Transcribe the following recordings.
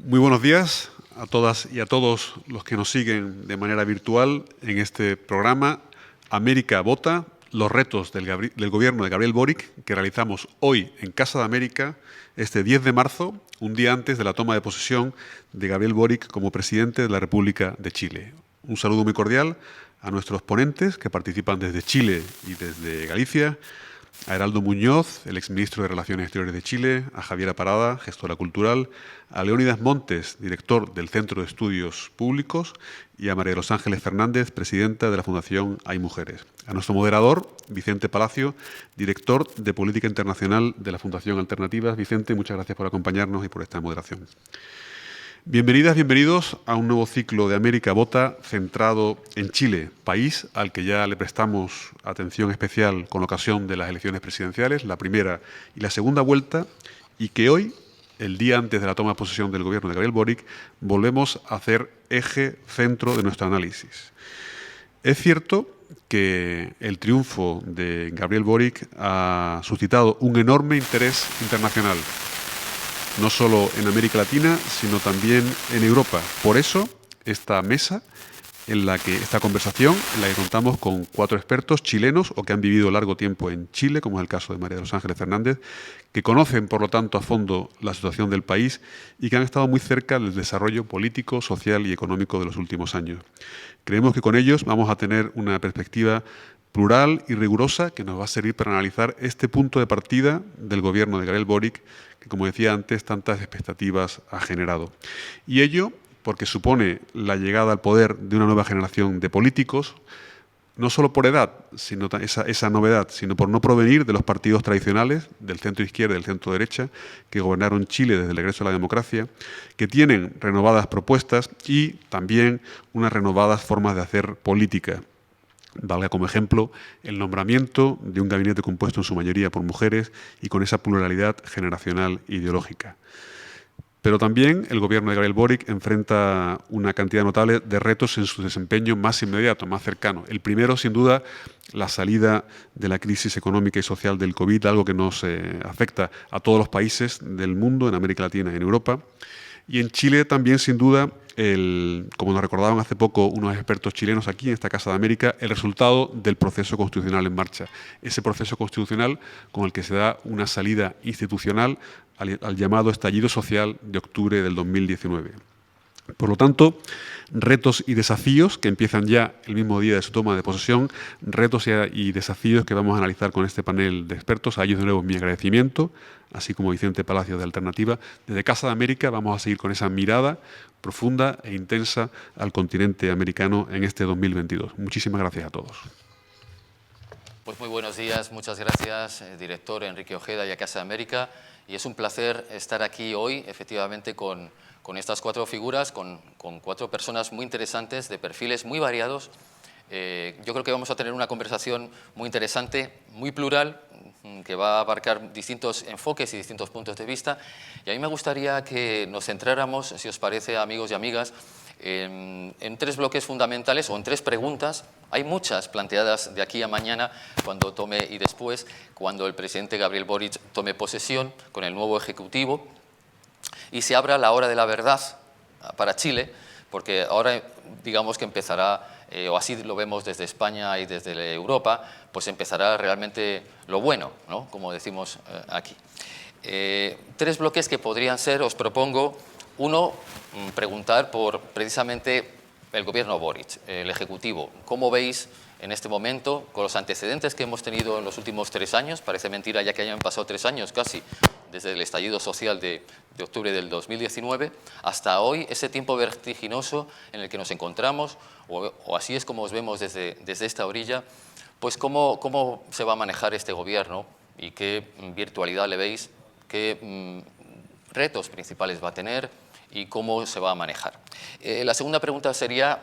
Muy buenos días a todas y a todos los que nos siguen de manera virtual en este programa América Vota, los retos del gobierno de Gabriel Boric, que realizamos hoy en Casa de América, este 10 de marzo, un día antes de la toma de posesión de Gabriel Boric como presidente de la República de Chile. Un saludo muy cordial a nuestros ponentes que participan desde Chile y desde Galicia, a Heraldo Muñoz, el exministro de Relaciones Exteriores de Chile, a Javiera Parada, gestora cultural, a Leónidas Montes, director del Centro de Estudios Públicos, y a María de los Ángeles Fernández, presidenta de la Fundación Hay Mujeres. A nuestro moderador, Vicente Palacio, director de Política Internacional de la Fundación Alternativas. Vicente, muchas gracias por acompañarnos y por esta moderación. Bienvenidas, bienvenidos a un nuevo ciclo de América Vota centrado en Chile, país al que ya le prestamos atención especial con ocasión de las elecciones presidenciales, la primera y la segunda vuelta, y que hoy, el día antes de la toma de posesión del gobierno de Gabriel Boric, volvemos a hacer eje centro de nuestro análisis. Es cierto que el triunfo de Gabriel Boric ha suscitado un enorme interés internacional, no solo en América Latina, sino también en Europa. Por eso, esta mesa, esta conversación, en la que contamos con 4 expertos chilenos o que han vivido largo tiempo en Chile, como es el caso de María de los Ángeles Fernández, que conocen, por lo tanto, a fondo la situación del país y que han estado muy cerca del desarrollo político, social y económico de los últimos años. Creemos que con ellos vamos a tener una perspectiva plural y rigurosa que nos va a servir para analizar este punto de partida del gobierno de Gabriel Boric, que, como decía antes, tantas expectativas ha generado. Y ello porque supone la llegada al poder de una nueva generación de políticos, no solo por edad, sino esa novedad, sino por no provenir de los partidos tradicionales, del centro izquierda y del centro derecha, que gobernaron Chile desde el regreso a la democracia, que tienen renovadas propuestas y también unas renovadas formas de hacer política. Valga como ejemplo el nombramiento de un gabinete compuesto en su mayoría por mujeres y con esa pluralidad generacional e ideológica. Pero también el gobierno de Gabriel Boric enfrenta una cantidad notable de retos en su desempeño más inmediato, más cercano. El primero, sin duda, la salida de la crisis económica y social del COVID, algo que nos afecta a todos los países del mundo, en América Latina y en Europa. Y en Chile también, sin duda, como nos recordaban hace poco unos expertos chilenos aquí en esta Casa de América, el resultado del proceso constitucional en marcha. Ese proceso constitucional con el que se da una salida institucional al llamado estallido social de octubre del 2019. Por lo tanto, retos y desafíos que empiezan ya el mismo día de su toma de posesión, retos y desafíos que vamos a analizar con este panel de expertos. A ellos de nuevo mi agradecimiento, así como Vicente Palacio de Alternativa. Desde Casa de América vamos a seguir con esa mirada profunda e intensa al continente americano en este 2022. Muchísimas gracias a todos. Pues muy buenos días, muchas gracias, director Enrique Ojeda y a Casa de América. Y es un placer estar aquí hoy, efectivamente, con estas 4 figuras, con 4 personas muy interesantes, de perfiles muy variados. Yo creo que vamos a tener una conversación muy interesante, muy plural, que va a abarcar distintos enfoques y distintos puntos de vista. Y a mí me gustaría que nos centráramos, si os parece, amigos y amigas, en 3 bloques fundamentales o en 3 preguntas. Hay muchas planteadas de aquí a mañana cuando tome y después, cuando el presidente Gabriel Boric tome posesión con el nuevo Ejecutivo y se abra la hora de la verdad para Chile, porque ahora digamos que empezará, o así lo vemos desde España y desde Europa, pues empezará realmente lo bueno, ¿no? Como decimos aquí. 3 bloques que podrían ser, os propongo, uno, preguntar por precisamente el gobierno Boric, el Ejecutivo. ¿Cómo veis en este momento, con los antecedentes que hemos tenido en los últimos 3 años? Parece mentira ya que hayan pasado 3 años casi, desde el estallido social de octubre del 2019 hasta hoy, ese tiempo vertiginoso en el que nos encontramos, o así es como os vemos desde esta orilla. Pues ¿cómo se va a manejar este gobierno y qué virtualidad le veis, qué retos principales va a tener y cómo se va a manejar? La segunda pregunta sería,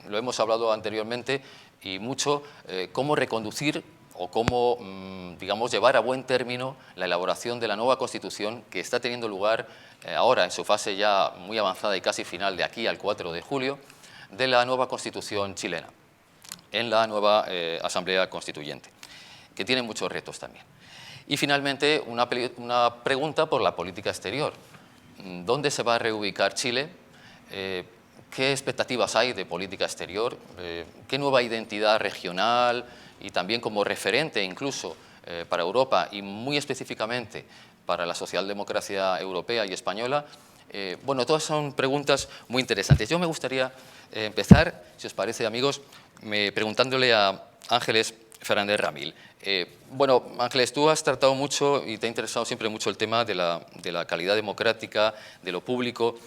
lo hemos hablado anteriormente y mucho, cómo reconducir o cómo, digamos, llevar a buen término la elaboración de la nueva Constitución que está teniendo lugar ahora en su fase ya muy avanzada y casi final de aquí al 4 de julio, de la nueva Constitución chilena, en la nueva Asamblea Constituyente, que tiene muchos retos también. Y finalmente, una pregunta por la política exterior. ¿dónde se va a reubicar Chile? ¿Qué expectativas hay de política exterior? ¿Qué nueva identidad regional y también como referente incluso para Europa y muy específicamente para la socialdemocracia europea y española? Bueno, todas son preguntas muy interesantes. Yo me gustaría empezar, si os parece, amigos, preguntándole a Ángeles Fernández Ramil. Bueno, Ángeles, tú has tratado mucho y te ha interesado siempre mucho el tema de la calidad democrática, de lo público.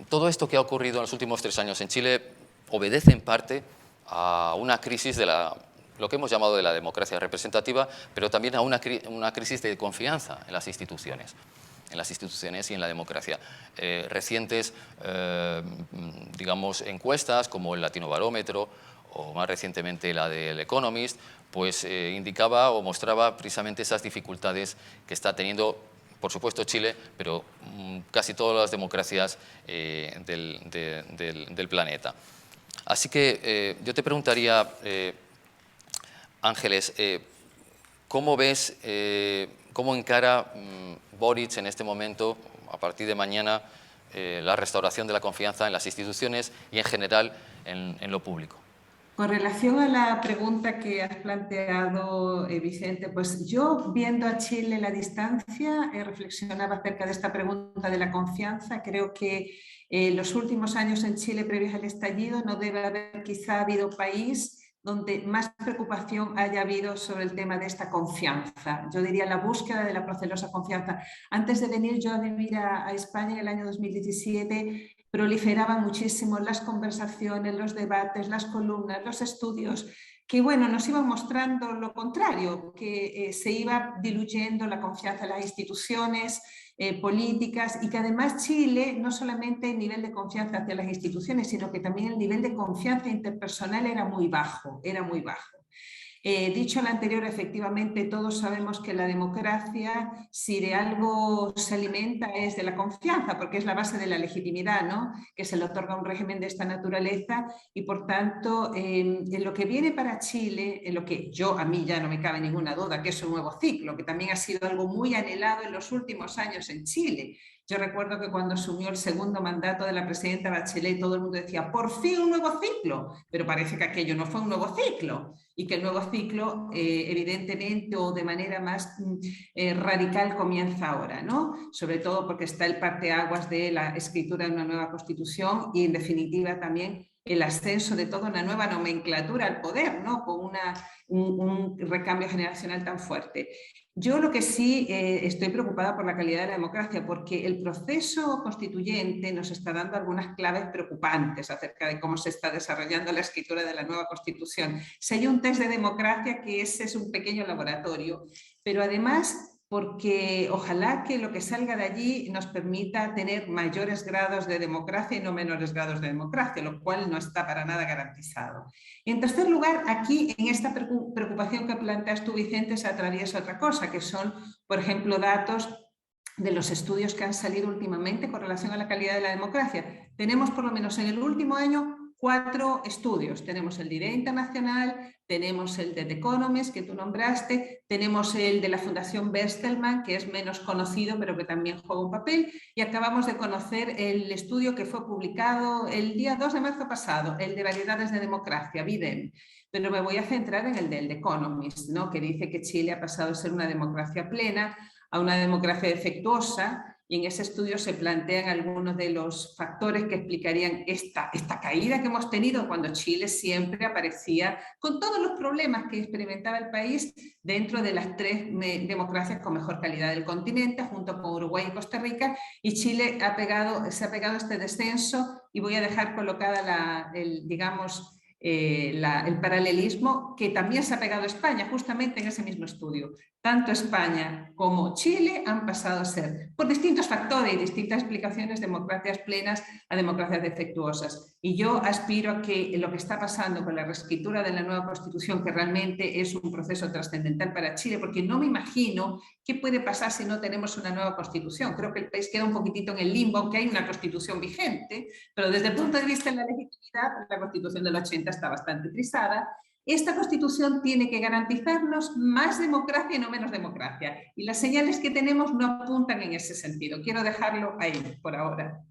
Todo esto que ha ocurrido en los últimos 3 años en Chile obedece en parte a una crisis de lo que hemos llamado de la democracia representativa, pero también a una crisis de confianza en las instituciones y en la democracia. Recientes, digamos, encuestas como el Latinobarómetro o más recientemente la del Economist, pues indicaba o mostraba precisamente esas dificultades que está teniendo, por supuesto, Chile, pero casi todas las democracias del planeta. Así que yo te preguntaría, Ángeles, ¿cómo ves, cómo encara Boric en este momento, a partir de mañana, la restauración de la confianza en las instituciones y en general en lo público? Con relación a la pregunta que has planteado, Vicente, pues yo viendo a Chile a la distancia, reflexionaba acerca de esta pregunta de la confianza. Creo que los últimos años en Chile previos al estallido no debe haber quizá habido país donde más preocupación haya habido sobre el tema de esta confianza. Yo diría la búsqueda de la procelosa confianza. Antes de venir yo a vivir a España en el año 2017, proliferaban muchísimo las conversaciones, los debates, las columnas, los estudios, que bueno, nos iban mostrando lo contrario, que se iba diluyendo la confianza en las instituciones políticas y que además Chile no solamente el nivel de confianza hacia las instituciones, sino que también el nivel de confianza interpersonal era muy bajo, era muy bajo. Dicho lo anterior, efectivamente todos sabemos que la democracia, si de algo se alimenta, es de la confianza, porque es la base de la legitimidad, ¿no?, que se le otorga a un régimen de esta naturaleza y por tanto en lo que viene para Chile, en lo que a mí ya no me cabe ninguna duda que es un nuevo ciclo, que también ha sido algo muy anhelado en los últimos años en Chile. Yo recuerdo que cuando asumió el segundo mandato de la presidenta Bachelet, todo el mundo decía, por fin un nuevo ciclo, pero parece que aquello no fue un nuevo ciclo y que el nuevo ciclo evidentemente o de manera más radical comienza ahora, ¿no? Sobre todo porque está el parteaguas de la escritura de una nueva constitución y en definitiva también el ascenso de toda una nueva nomenclatura al poder, ¿no?, con un recambio generacional tan fuerte. Yo lo que sí estoy preocupada por la calidad de la democracia, porque el proceso constituyente nos está dando algunas claves preocupantes acerca de cómo se está desarrollando la escritura de la nueva Constitución. Si hay un test de democracia, que ese es un pequeño laboratorio, pero además porque ojalá que lo que salga de allí nos permita tener mayores grados de democracia y no menores grados de democracia, lo cual no está para nada garantizado. En tercer lugar, aquí en esta preocupación que planteas tú, Vicente, se atraviesa otra cosa, que son, por ejemplo, datos de los estudios que han salido últimamente con relación a la calidad de la democracia. Tenemos por lo menos en el último año 4 estudios. Tenemos el de Idea Internacional, tenemos el de The Economist, que tú nombraste, tenemos el de la Fundación Bertelsmann, que es menos conocido, pero que también juega un papel, y acabamos de conocer el estudio que fue publicado el día 2 de marzo pasado, el de Variedades de Democracia, VIDEM. Pero me voy a centrar en el del The Economist, ¿no?, que dice que Chile ha pasado a ser una democracia plena a una democracia defectuosa, y en ese estudio se plantean algunos de los factores que explicarían esta caída que hemos tenido cuando Chile siempre aparecía con todos los problemas que experimentaba el país dentro de las 3 democracias con mejor calidad del continente, junto con Uruguay y Costa Rica, y Chile se ha pegado a este descenso, y voy a dejar colocada el paralelismo que también se ha pegado a España justamente en ese mismo estudio. Tanto España como Chile han pasado a ser, por distintos factores y distintas explicaciones, democracias plenas a democracias defectuosas. Y yo aspiro a que lo que está pasando con la reescritura de la nueva Constitución, que realmente es un proceso trascendental para Chile, porque no me imagino qué puede pasar si no tenemos una nueva Constitución. Creo que el país queda un poquitito en el limbo, aunque hay una Constitución vigente, pero desde el punto de vista de la legitimidad, la Constitución del 80 está bastante trizada. Esta Constitución tiene que garantizarnos más democracia y no menos democracia. Y las señales que tenemos no apuntan en ese sentido. Quiero dejarlo ahí por ahora.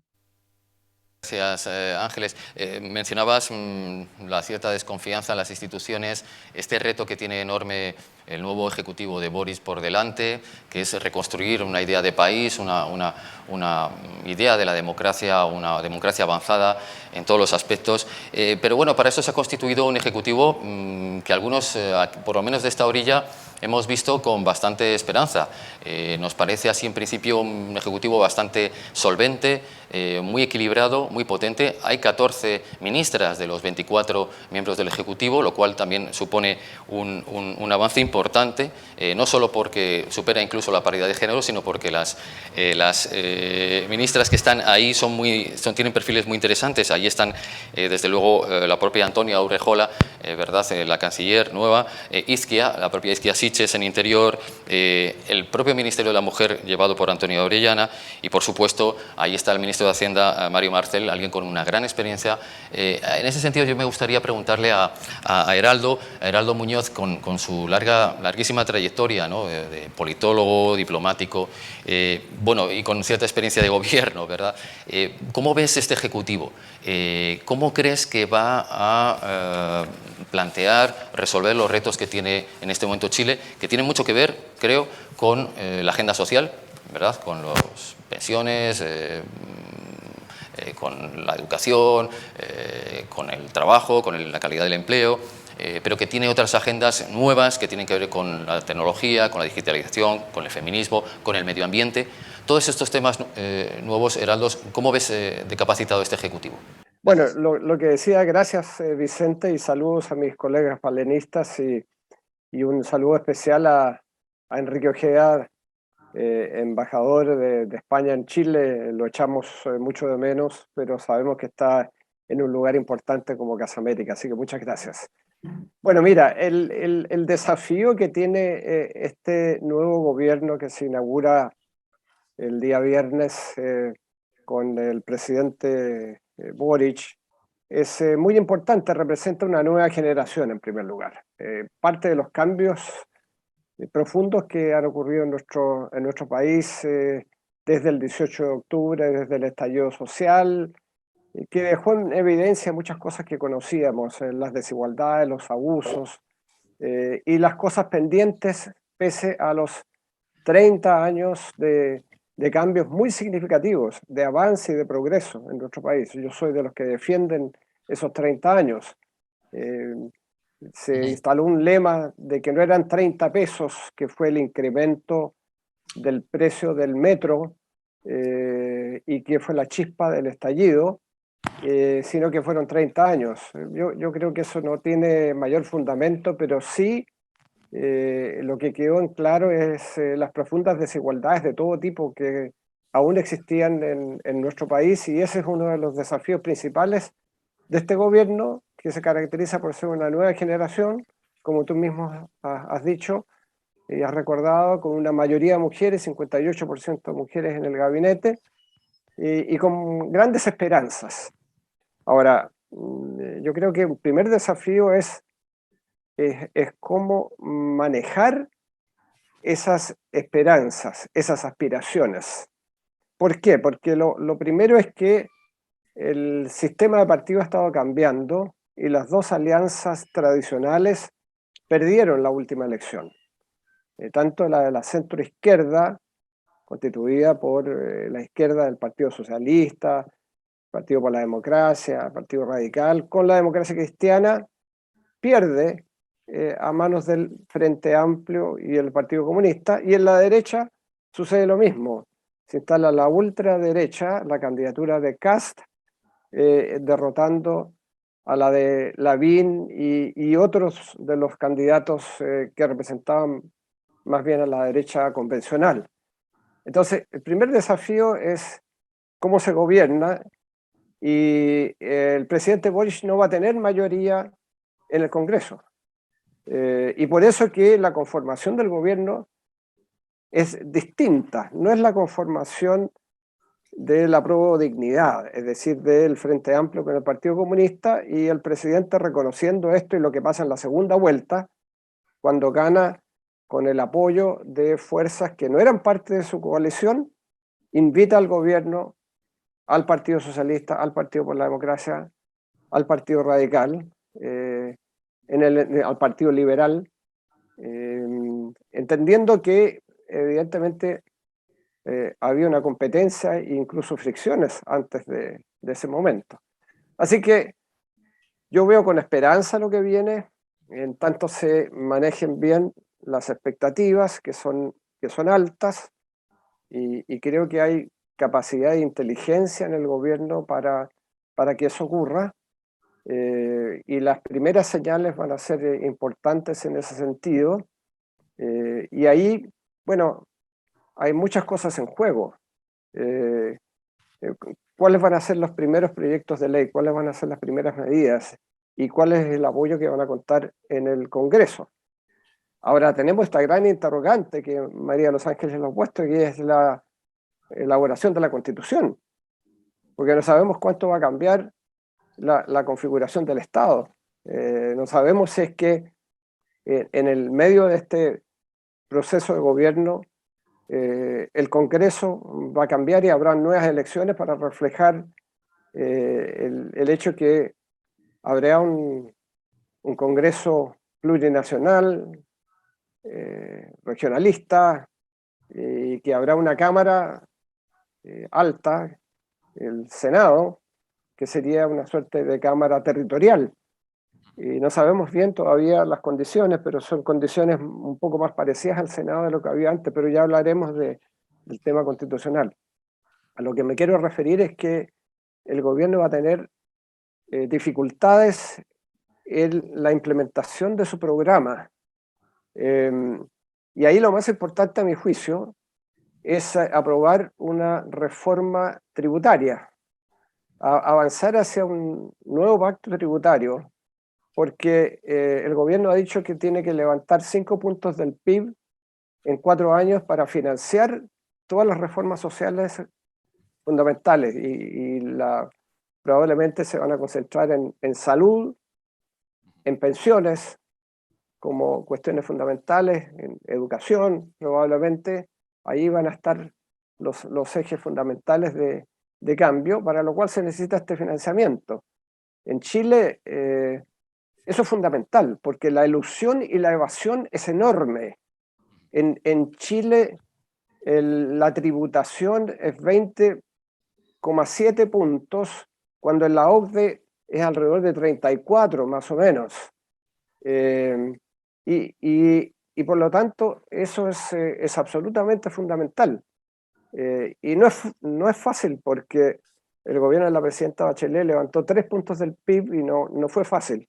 Gracias, Ángeles. Mencionabas la cierta desconfianza en las instituciones, este reto que tiene enorme el nuevo Ejecutivo de Boris por delante, que es reconstruir una idea de país, una idea de la democracia, una democracia avanzada en todos los aspectos. Pero bueno, para eso se ha constituido un Ejecutivo que algunos, por lo menos de esta orilla, hemos visto con bastante esperanza. Nos parece así en principio un Ejecutivo bastante solvente, muy equilibrado, muy potente. Hay 14 ministras de los 24 miembros del Ejecutivo, lo cual también supone un avance importante, no solo porque supera incluso la paridad de género, sino porque las ministras que están ahí tienen perfiles muy interesantes. Ahí están, desde luego, la propia Antonia Urrejola, ¿verdad? La canciller nueva, Izquia, la propia Izquia Siches en Interior, el propio Ministerio de la Mujer llevado por Antonio Orellana y, por supuesto, ahí está el ministro de Hacienda, Mario Marcel, alguien con una gran experiencia. En ese sentido, yo me gustaría preguntarle a Heraldo Muñoz, con su larguísima trayectoria, ¿no? De politólogo, diplomático, bueno, y con cierta experiencia de gobierno, ¿verdad? ¿Cómo ves este Ejecutivo? ¿Cómo crees que va a plantear, resolver los retos que tiene en este momento Chile, que tienen mucho que ver, creo, con la agenda social, ¿verdad? Con las pensiones, con la educación, con el trabajo, con la calidad del empleo, pero que tiene otras agendas nuevas que tienen que ver con la tecnología, con la digitalización, con el feminismo, con el medio ambiente. Todos estos temas nuevos, Heraldo, ¿cómo ves de capacitado este Ejecutivo? Bueno, lo que decía, gracias Vicente, y saludos a mis colegas balenistas y un saludo especial a Enrique Ojeda, embajador de España en Chile. Lo echamos mucho de menos, pero sabemos que está en un lugar importante como Casa América, así que muchas gracias. Bueno, mira, el desafío que tiene este nuevo gobierno que se inaugura el día viernes con el presidente Boric es muy importante, representa una nueva generación en primer lugar. Parte de los cambios profundos que han ocurrido en nuestro país desde el 18 de octubre, desde el estallido social, que dejó en evidencia muchas cosas que conocíamos, las desigualdades, los abusos y las cosas pendientes pese a los 30 años de cambios muy significativos, de avance y de progreso en nuestro país. Yo soy de los que defienden esos 30 años. Se instaló un lema de que no eran 30 pesos, que fue el incremento del precio del metro y que fue la chispa del estallido, sino que fueron 30 años. Yo creo que eso no tiene mayor fundamento, pero sí lo que quedó en claro es las profundas desigualdades de todo tipo que aún existían en nuestro país, y ese es uno de los desafíos principales de este gobierno, que se caracteriza por ser una nueva generación, como tú mismo has dicho y has recordado, con una mayoría de mujeres, 58% de mujeres en el gabinete, y con grandes esperanzas. Ahora, yo creo que el primer desafío es cómo manejar esas esperanzas, esas aspiraciones. ¿Por qué? Porque lo primero es que el sistema de partidos ha estado cambiando y las dos alianzas tradicionales perdieron la última elección. Tanto la de la centroizquierda, constituida por la izquierda del Partido Socialista, Partido por la Democracia, Partido Radical, con la democracia cristiana, pierde a manos del Frente Amplio y el Partido Comunista, y en la derecha sucede lo mismo. Se instala la ultraderecha, la candidatura de Kast, derrotando a la de Lavín y otros de los candidatos que representaban más bien a la derecha convencional. Entonces, el primer desafío es cómo se gobierna, y el presidente Boric no va a tener mayoría en el Congreso. Y por eso que la conformación del gobierno es distinta, no es la conformación de la Apruebo Dignidad, es decir, del Frente Amplio con el Partido Comunista, y el presidente, reconociendo esto y lo que pasa en la segunda vuelta, cuando gana con el apoyo de fuerzas que no eran parte de su coalición, invita al gobierno, al Partido Socialista, al Partido por la Democracia, al Partido Radical, al Partido Liberal, entendiendo que evidentemente había una competencia e incluso fricciones antes de ese momento. Así que yo veo con esperanza lo que viene, en tanto se manejen bien las expectativas, que son altas, y creo que hay capacidad e inteligencia en el gobierno para que eso ocurra, y las primeras señales van a ser importantes en ese sentido, y ahí, bueno, hay muchas cosas en juego. ¿Cuáles van a ser los primeros proyectos de ley? ¿Cuáles van a ser las primeras medidas? ¿Y cuál es el apoyo que van a contar en el Congreso? Ahora tenemos esta gran interrogante que María de los Ángeles lo ha puesto, que es la elaboración de la Constitución, porque no sabemos cuánto va a cambiar la configuración del Estado. No sabemos si es que en el medio de este proceso de gobierno el Congreso va a cambiar y habrá nuevas elecciones para reflejar el hecho que habrá un Congreso plurinacional, regionalista, y que habrá una Cámara alta, el Senado, que sería una suerte de Cámara territorial. Y no sabemos bien todavía las condiciones, pero son condiciones un poco más parecidas al Senado de lo que había antes, pero ya hablaremos del tema constitucional. A lo que me quiero referir es que el gobierno va a tener dificultades en la implementación de su programa. Y ahí lo más importante, a mi juicio, es aprobar una reforma tributaria, avanzar hacia un nuevo pacto tributario, porque el gobierno ha dicho que tiene que levantar 5 puntos del PIB en 4 años para financiar todas las reformas sociales fundamentales, y probablemente se van a concentrar en salud, en pensiones como cuestiones fundamentales, en educación probablemente. Ahí van a estar los ejes fundamentales de cambio, para lo cual se necesita este financiamiento. En Chile eso es fundamental, porque la elusión y la evasión es enorme. En Chile la tributación es 20,7 puntos, cuando en la OCDE es alrededor de 34 más o menos. Y por lo tanto eso es absolutamente fundamental. Y no es fácil, porque el gobierno de la presidenta Bachelet levantó 3 puntos del PIB y no fue fácil.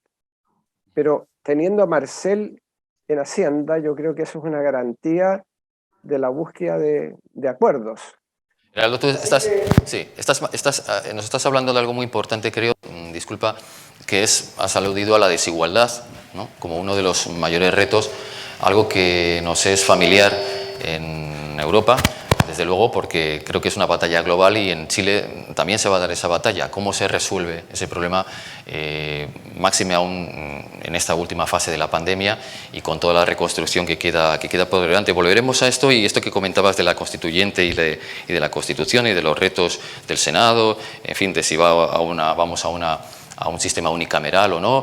Pero teniendo a Marcel en Hacienda, yo creo que eso es una garantía de la búsqueda de acuerdos. Geraldo, tú nos estás hablando de algo muy importante, creo, disculpa, que has aludido a la desigualdad, ¿no?, como uno de los mayores retos, algo que nos es familiar en Europa, desde luego, porque creo que es una batalla global, y en Chile también se va a dar esa batalla. ¿Cómo se resuelve ese problema, máxime aún en esta última fase de la pandemia y con toda la reconstrucción que queda por delante? Volveremos a esto, y esto que comentabas de la constituyente y de la Constitución y de los retos del Senado, en fin, de si vamos a un sistema unicameral o no.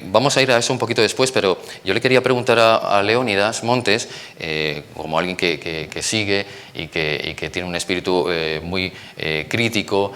Vamos a ir a eso un poquito después, pero yo le quería preguntar a Leónidas Montes, como alguien que sigue y que tiene un espíritu muy crítico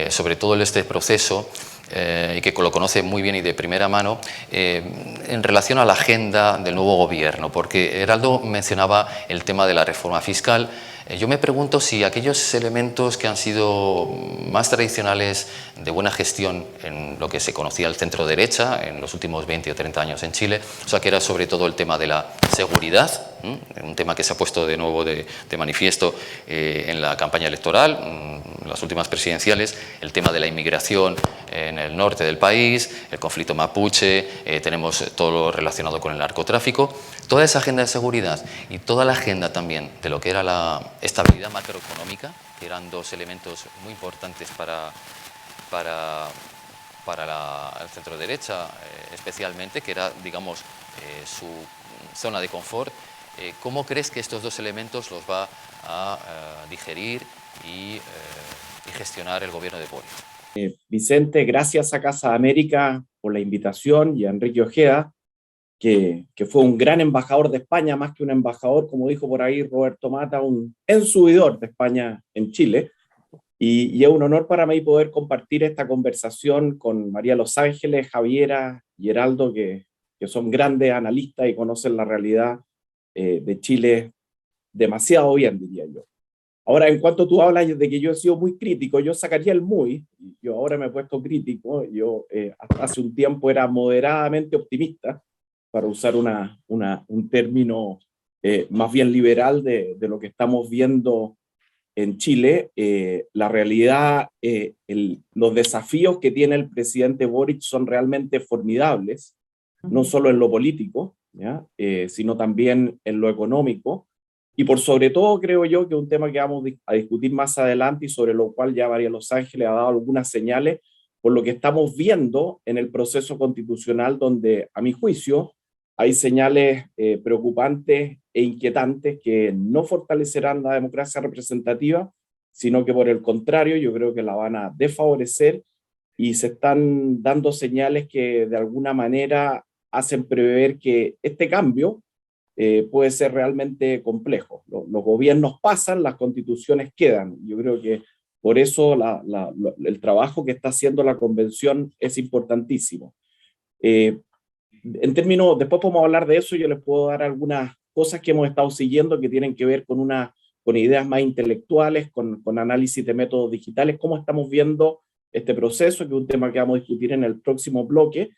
sobre todo este proceso, y que lo conoce muy bien y de primera mano, en relación a la agenda del nuevo gobierno, porque Heraldo mencionaba el tema de la reforma fiscal. Yo me pregunto si aquellos elementos que han sido más tradicionales de buena gestión en lo que se conocía el centro derecha en los últimos 20 o 30 años en Chile, o sea, que era sobre todo el tema de la seguridad, un tema que se ha puesto de nuevo de manifiesto en la campaña electoral, en las últimas presidenciales, el tema de la inmigración en el norte del país, el conflicto mapuche, tenemos todo lo relacionado con el narcotráfico. Toda esa agenda de seguridad y toda la agenda también de lo que era la estabilidad macroeconómica, que eran dos elementos muy importantes para el centro derecha, especialmente, que era, digamos, su zona de confort. ¿Cómo crees que estos dos elementos los va a digerir y gestionar el gobierno de Boric? Vicente, gracias a Casa América por la invitación y a Enrique Ojeda, que fue un gran embajador de España, más que un embajador, como dijo por ahí Roberto Mata, un ensubidor de España en Chile. Y es un honor para mí poder compartir esta conversación con María Los Ángeles, Javiera y Heraldo, que son grandes analistas y conocen la realidad de Chile demasiado bien, diría yo. Ahora, en cuanto tú hablas de que yo he sido muy crítico, yo sacaría el muy, yo ahora me he puesto crítico, yo hasta hace un tiempo era moderadamente optimista, para usar un término más bien liberal de lo que estamos viendo en Chile. La realidad, los desafíos que tiene el presidente Boric son realmente formidables, no solo en lo político, ¿ya? Sino también en lo económico. Y por sobre todo creo yo que un tema que vamos a discutir más adelante y sobre lo cual ya María Los Ángeles ha dado algunas señales, por lo que estamos viendo en el proceso constitucional, donde a mi juicio hay señales preocupantes e inquietantes que no fortalecerán la democracia representativa, sino que por el contrario yo creo que la van a desfavorecer, y se están dando señales que de alguna manera hacen prever que este cambio puede ser realmente complejo. Los gobiernos pasan, las constituciones quedan. Yo creo que por eso el trabajo que está haciendo la convención es importantísimo. En términos, después podemos hablar de eso, yo les puedo dar algunas cosas que hemos estado siguiendo que tienen que ver con ideas más intelectuales, con análisis de métodos digitales, cómo estamos viendo este proceso, que es un tema que vamos a discutir en el próximo bloque.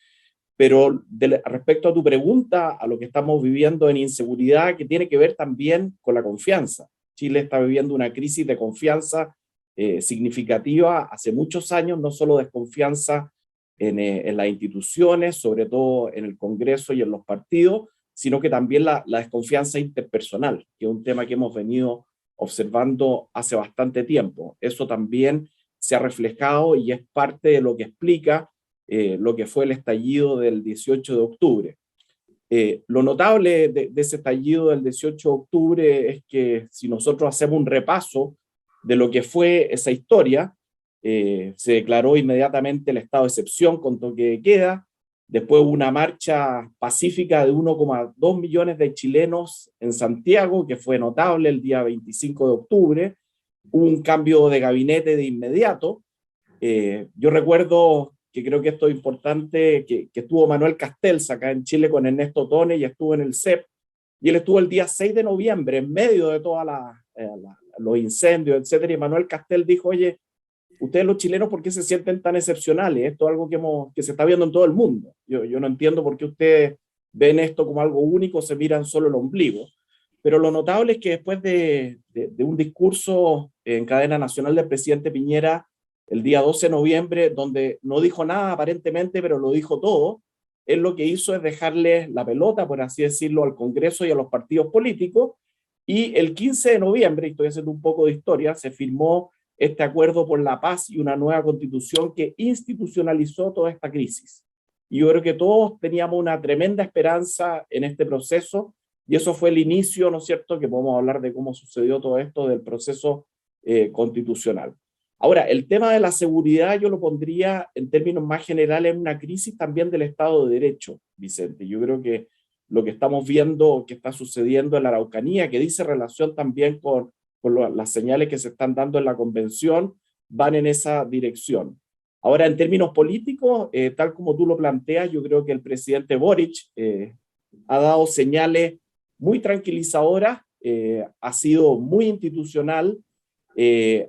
Pero respecto a tu pregunta, a lo que estamos viviendo en inseguridad, que tiene que ver también con la confianza. Chile está viviendo una crisis de confianza significativa hace muchos años, no solo desconfianza en las instituciones, sobre todo en el Congreso y en los partidos, sino que también la desconfianza interpersonal, que es un tema que hemos venido observando hace bastante tiempo. Eso también se ha reflejado y es parte de lo que explica lo que fue el estallido del 18 de octubre. Lo notable de ese estallido del 18 de octubre es que si nosotros hacemos un repaso de lo que fue esa historia, se declaró inmediatamente el estado de excepción con toque de queda, después hubo una marcha pacífica de 1,2 millones de chilenos en Santiago, que fue notable el día 25 de octubre, hubo un cambio de gabinete de inmediato. Yo recuerdo que creo que esto es importante, que estuvo Manuel Castells acá en Chile con Ernesto Tone y estuvo en el CEP, y él estuvo el día 6 de noviembre en medio de todos los incendios, etcétera, y Manuel Castells dijo: oye, ustedes los chilenos, ¿por qué se sienten tan excepcionales? Esto es algo que se está viendo en todo el mundo. Yo no entiendo por qué ustedes ven esto como algo único, se miran solo el ombligo. Pero lo notable es que después de un discurso en cadena nacional del presidente Piñera, el día 12 de noviembre, donde no dijo nada aparentemente, pero lo dijo todo, él lo que hizo es dejarle la pelota, por así decirlo, al Congreso y a los partidos políticos, y el 15 de noviembre, y estoy haciendo un poco de historia, se firmó este acuerdo por la paz y una nueva constitución que institucionalizó toda esta crisis. Y yo creo que todos teníamos una tremenda esperanza en este proceso, y eso fue el inicio, ¿no es cierto?, que podemos hablar de cómo sucedió todo esto del proceso constitucional. Ahora, el tema de la seguridad yo lo pondría en términos más generales en una crisis también del Estado de Derecho, Vicente. Yo creo que lo que estamos viendo que está sucediendo en la Araucanía, que dice relación también con las señales que se están dando en la convención, van en esa dirección. Ahora, en términos políticos, tal como tú lo planteas, yo creo que el presidente Boric ha dado señales muy tranquilizadoras, ha sido muy institucional,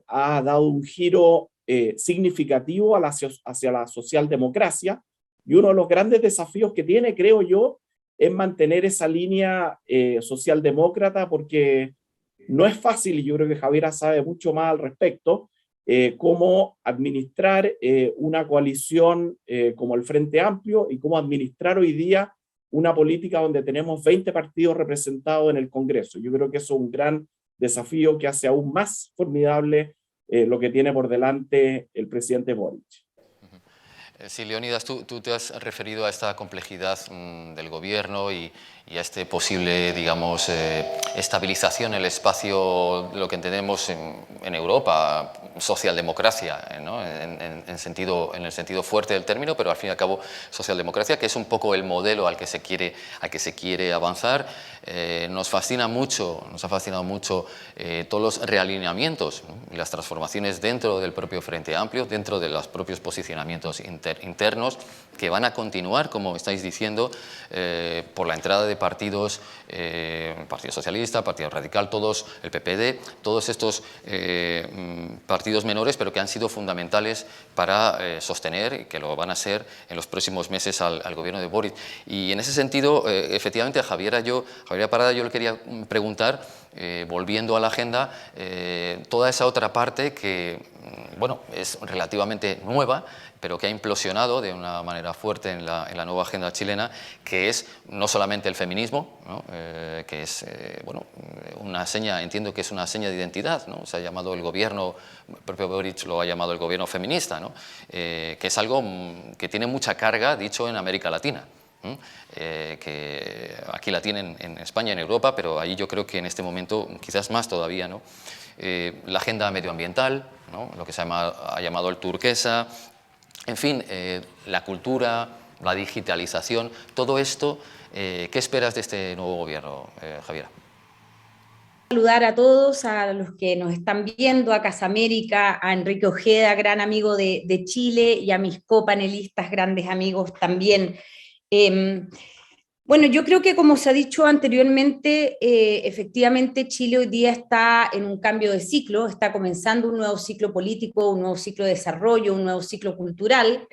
ha dado un giro significativo hacia la socialdemocracia, y uno de los grandes desafíos que tiene, creo yo, es mantener esa línea socialdemócrata, porque no es fácil, y yo creo que Javiera sabe mucho más al respecto, cómo administrar una coalición como el Frente Amplio, y cómo administrar hoy día una política donde tenemos 20 partidos representados en el Congreso. Yo creo que eso es un gran desafío que hace aún más formidable lo que tiene por delante el presidente Boric. Sí, Leonidas, tú te has referido a esta complejidad del gobierno y a este posible, digamos, estabilización en el espacio, lo que entendemos en Europa, socialdemocracia, ¿no? en el sentido fuerte del término, pero al fin y al cabo socialdemocracia, que es un poco el modelo al que se quiere avanzar. Nos ha fascinado mucho todos los realineamientos, ¿no? Y las transformaciones dentro del propio Frente Amplio, dentro de los propios posicionamientos internos, que van a continuar, como estáis diciendo, por la entrada de partidos, Partido Socialista, Partido Radical, todos, el PPD, todos estos partidos menores, pero que han sido fundamentales para sostener, y que lo van a ser en los próximos meses, al gobierno de Boric. Y en ese sentido, efectivamente, a Javier Parada yo le quería preguntar, volviendo a la agenda, toda esa otra parte que, bueno, es relativamente nueva, pero que ha implosionado de una manera fuerte en la nueva agenda chilena, que es no solamente el feminismo, ¿no? Que es bueno, una seña, entiendo que es una seña de identidad, ¿no? Se ha llamado el gobierno, el propio Boric lo ha llamado el gobierno feminista, ¿no? Que es algo que tiene mucha carga, dicho, en América Latina. Que aquí la tienen en España, en Europa, pero ahí yo creo que en este momento quizás más todavía, ¿no? La agenda medioambiental, ¿no? Lo que se ha llamado el turquesa, en fin, la cultura, la digitalización, todo esto, ¿qué esperas de este nuevo gobierno, Javiera? Saludar a todos, a los que nos están viendo, a Casa América, a Enrique Ojeda, gran amigo de Chile, y a mis copanelistas, grandes amigos también. Bueno, yo creo que, como se ha dicho anteriormente, efectivamente Chile hoy día está en un cambio de ciclo, está comenzando un nuevo ciclo político, un nuevo ciclo de desarrollo, un nuevo ciclo cultural.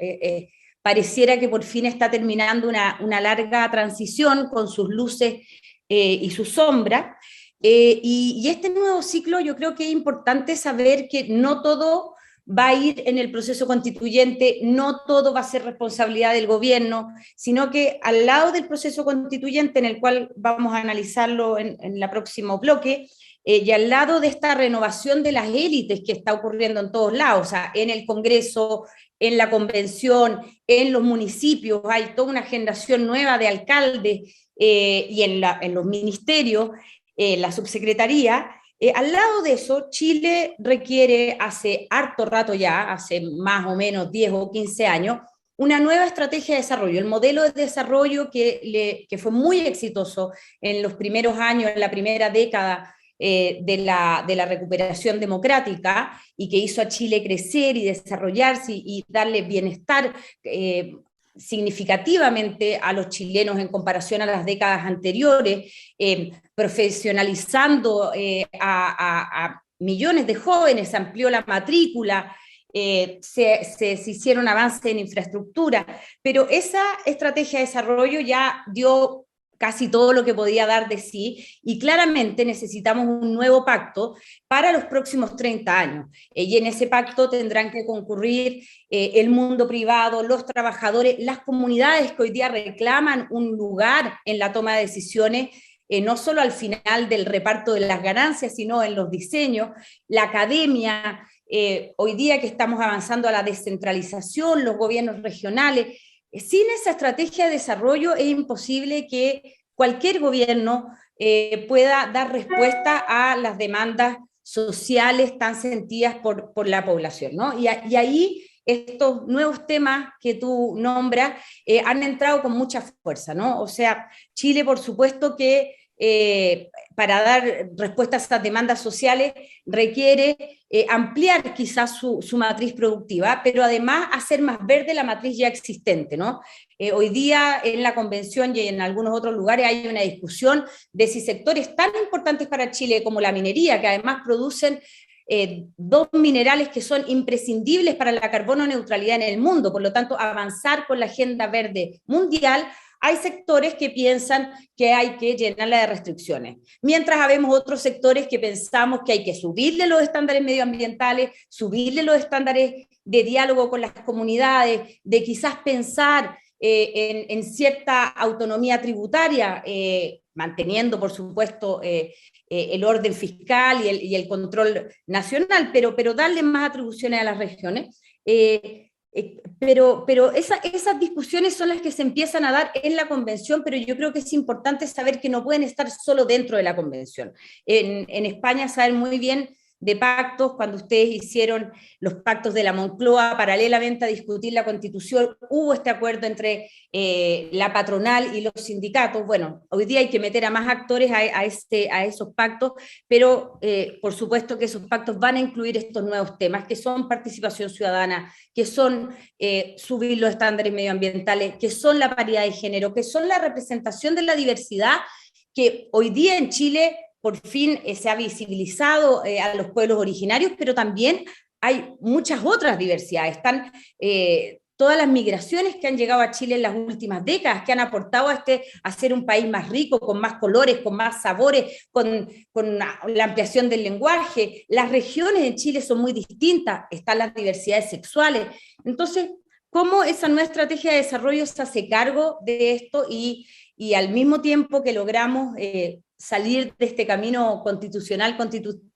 Pareciera que por fin está terminando una larga transición con sus luces y sus sombras. Y este nuevo ciclo, yo creo que es importante saber que no todo va a ir en el proceso constituyente, no todo va a ser responsabilidad del gobierno, sino que al lado del proceso constituyente, en el cual vamos a analizarlo en el próximo bloque, y al lado de esta renovación de las élites que está ocurriendo en todos lados, o sea, en el Congreso, en la Convención, en los municipios, hay toda una generación nueva de alcaldes, y en los ministerios, la subsecretaría. Al lado de eso, Chile requiere hace harto rato ya, hace más o menos 10 o 15 años, una nueva estrategia de desarrollo. El modelo de desarrollo que fue muy exitoso en los primeros años, en la primera década de la recuperación democrática, y que hizo a Chile crecer y desarrollarse y darle bienestar significativamente a los chilenos en comparación a las décadas anteriores, profesionalizando a millones de jóvenes, se amplió la matrícula, se hicieron avances en infraestructura, pero esa estrategia de desarrollo ya dio casi todo lo que podía dar de sí, y claramente necesitamos un nuevo pacto para los próximos 30 años. Y en ese pacto tendrán que concurrir el mundo privado, los trabajadores, las comunidades que hoy día reclaman un lugar en la toma de decisiones, no solo al final del reparto de las ganancias, sino en los diseños, la academia, hoy día que estamos avanzando a la descentralización, los gobiernos regionales. Sin esa estrategia de desarrollo es imposible que cualquier gobierno pueda dar respuesta a las demandas sociales tan sentidas por la población, ¿no? Y ahí estos nuevos temas que tú nombras han entrado con mucha fuerza, ¿no? O sea, Chile, por supuesto que para dar respuesta a estas demandas sociales requiere ampliar quizás su matriz productiva, pero además hacer más verde la matriz ya existente, ¿no? Hoy día en la Convención y en algunos otros lugares hay una discusión de si sectores tan importantes para Chile como la minería, que además producen dos minerales que son imprescindibles para la carbono neutralidad en el mundo, por lo tanto avanzar con la agenda verde mundial. Hay sectores que piensan que hay que llenarla de restricciones, mientras habemos otros sectores que pensamos que hay que subirle los estándares medioambientales, subirle los estándares de diálogo con las comunidades, de quizás pensar en cierta autonomía tributaria, manteniendo, por supuesto, el orden fiscal y el control nacional, pero darle más atribuciones a las regiones. Pero esas discusiones son las que se empiezan a dar en la convención, pero yo creo que es importante saber que no pueden estar solo dentro de la convención. En España saben muy bien de pactos, cuando ustedes hicieron los pactos de la Moncloa, paralelamente a discutir la Constitución, hubo este acuerdo entre la patronal y los sindicatos. Bueno, hoy día hay que meter a más actores a esos pactos, pero por supuesto que esos pactos van a incluir estos nuevos temas, que son participación ciudadana, que son subir los estándares medioambientales, que son la paridad de género, que son la representación de la diversidad, que hoy día en Chile por fin se ha visibilizado a los pueblos originarios, pero también hay muchas otras diversidades. Están todas las migraciones que han llegado a Chile en las últimas décadas, que han aportado a ser un país más rico, con más colores, con más sabores, con la ampliación del lenguaje. Las regiones en Chile son muy distintas, están las diversidades sexuales. Entonces, ¿cómo esa nueva estrategia de desarrollo se hace cargo de esto y al mismo tiempo que logramos salir de este camino constitucional,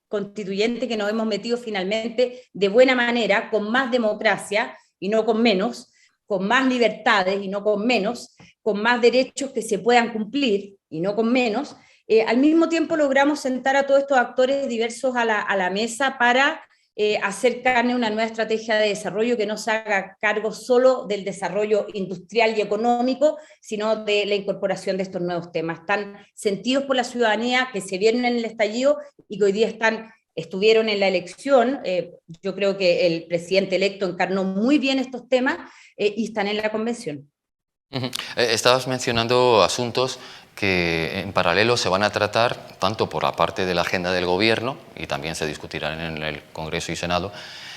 constituyente que nos hemos metido finalmente de buena manera, con más democracia y no con menos, con más libertades y no con menos, con más derechos que se puedan cumplir y no con menos, al mismo tiempo logramos sentar a todos estos actores diversos a la mesa para hacer carne una nueva estrategia de desarrollo que no se haga cargo solo del desarrollo industrial y económico, sino de la incorporación de estos nuevos temas, tan sentidos por la ciudadanía, que se vieron en el estallido y que hoy día estuvieron en la elección. Yo creo que el presidente electo encarnó muy bien estos temas y están en la convención. Estabas mencionando asuntos que en paralelo se van a tratar tanto por la parte de la agenda del gobierno, y también se discutirán en el Congreso y Senado,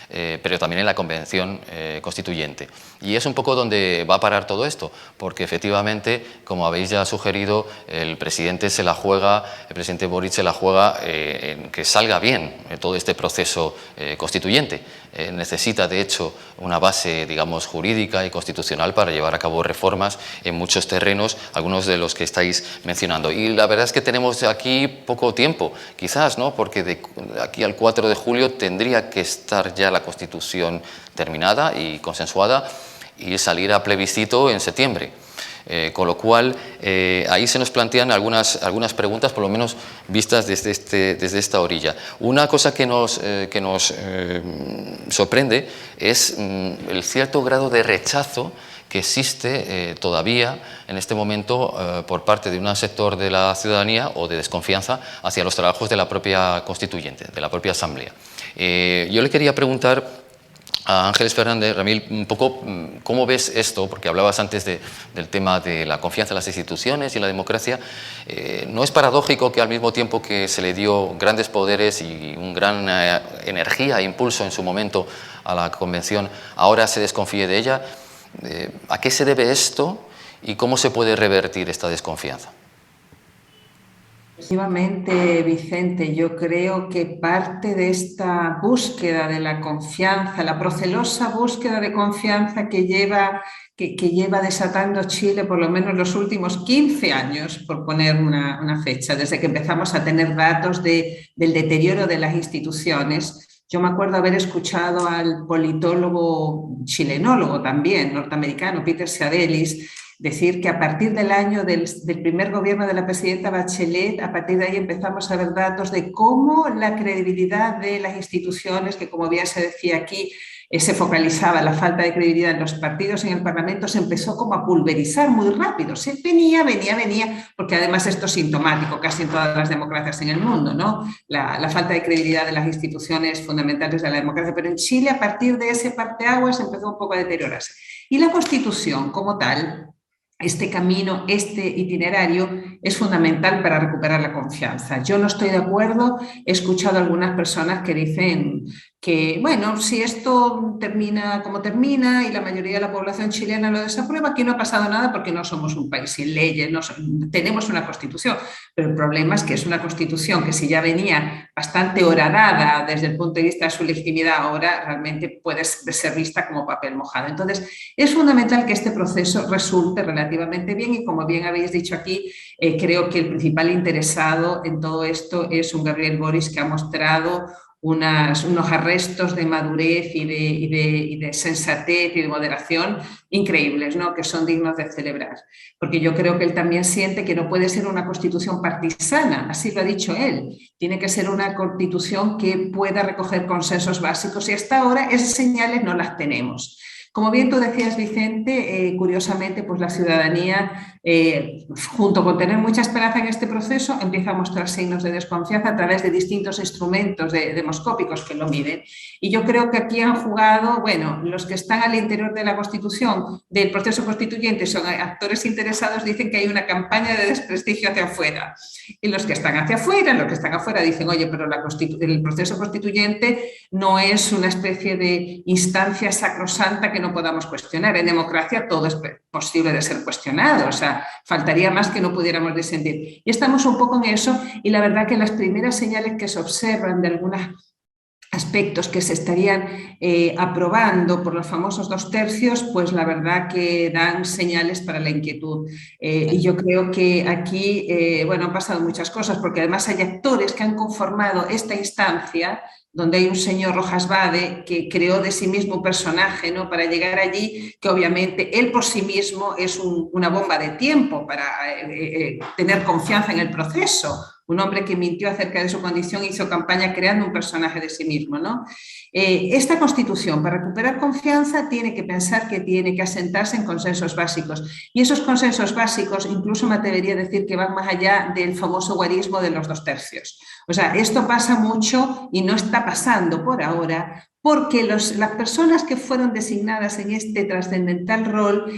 pero también en la Convención Constituyente. Y es un poco donde va a parar todo esto, porque efectivamente, como habéis ya sugerido, el presidente Boric se la juega en que salga bien todo este proceso constituyente. Necesita, de hecho, una base, digamos, jurídica y constitucional para llevar a cabo reformas en muchos terrenos, algunos de los que estáis mencionando. Y la verdad es que tenemos aquí poco tiempo, quizás, ¿no? Porque de aquí al 4 de julio tendría que estar ya la Constitución terminada y consensuada y salir a plebiscito en septiembre. Con lo cual, ahí se nos plantean algunas preguntas, por lo menos vistas desde esta orilla. Una cosa que nos sorprende es el cierto grado de rechazo que existe todavía en este momento por parte de un sector de la ciudadanía o de desconfianza hacia los trabajos de la propia constituyente, de la propia Asamblea. Yo le quería preguntar a Ángeles Fernández, Ramil, un poco cómo ves esto, porque hablabas antes del tema de la confianza en las instituciones y en la democracia. ¿No es paradójico que al mismo tiempo que se le dio grandes poderes y una gran energía e impulso en su momento a la Convención, ahora se desconfíe de ella? ¿A qué se debe esto y cómo se puede revertir esta desconfianza? Efectivamente, Vicente, yo creo que parte de esta búsqueda de la confianza, la procelosa búsqueda de confianza que lleva desatando Chile por lo menos los últimos 15 años, por poner una fecha, desde que empezamos a tener datos del deterioro de las instituciones. Yo me acuerdo haber escuchado al politólogo, chilenólogo también, norteamericano, Peter Sciadelis, decir que a partir del año del primer gobierno de la presidenta Bachelet, a partir de ahí empezamos a ver datos de cómo la credibilidad de las instituciones, que como bien se decía aquí, se focalizaba la falta de credibilidad en los partidos, en el Parlamento, se empezó como a pulverizar muy rápido. Se venía, porque además esto es sintomático casi en todas las democracias en el mundo, ¿no? La falta de credibilidad de las instituciones fundamentales de la democracia. Pero en Chile, a partir de ese parteaguas, empezó un poco a deteriorarse. Y la Constitución, como tal, este camino, este itinerario es fundamental para recuperar la confianza. Yo no estoy de acuerdo, he escuchado a algunas personas que dicen que, bueno, si esto termina como termina y la mayoría de la población chilena lo desaprueba, aquí no ha pasado nada porque no somos un país sin leyes, tenemos una constitución, pero el problema es que es una constitución que si ya venía bastante horadada desde el punto de vista de su legitimidad, ahora realmente puede ser vista como papel mojado. Entonces, es fundamental que este proceso resulte relativamente bien y, como bien habéis dicho aquí, creo que el principal interesado en todo esto es un Gabriel Boric que ha mostrado unos arrestos de madurez y de sensatez y de moderación increíbles, ¿no? Que son dignos de celebrar. Porque yo creo que él también siente que no puede ser una constitución partisana, así lo ha dicho él. Tiene que ser una constitución que pueda recoger consensos básicos y hasta ahora esas señales no las tenemos. Como bien tú decías, Vicente, curiosamente, pues la ciudadanía, junto con tener mucha esperanza en este proceso, empieza a mostrar signos de desconfianza a través de distintos instrumentos demoscópicos que lo miden. Y yo creo que aquí han jugado, bueno, los que están al interior de la Constitución, del proceso constituyente, son actores interesados, dicen que hay una campaña de desprestigio hacia afuera. Y los que están hacia afuera, dicen, oye, pero el proceso constituyente no es una especie de instancia sacrosanta que no podamos cuestionar. En democracia todo es posible de ser cuestionado, o sea, faltaría más que no pudiéramos disentir. Y estamos un poco en eso, y la verdad que las primeras señales que se observan de algunas aspectos que se estarían aprobando por los famosos 2/3, pues la verdad que dan señales para la inquietud. Y yo creo que aquí, bueno, han pasado muchas cosas, porque además hay actores que han conformado esta instancia, donde hay un señor Rojas Bade que creó de sí mismo un personaje, ¿no?, para llegar allí, que obviamente él por sí mismo es una bomba de tiempo para tener confianza en el proceso. Un hombre que mintió acerca de su condición, hizo campaña creando un personaje de sí mismo, ¿no? Esta Constitución, para recuperar confianza, tiene que pensar que tiene que asentarse en consensos básicos. Y esos consensos básicos, incluso me atrevería a decir que van más allá del famoso guarismo de los 2/3. O sea, esto pasa mucho y no está pasando por ahora, porque las personas que fueron designadas en este trascendental rol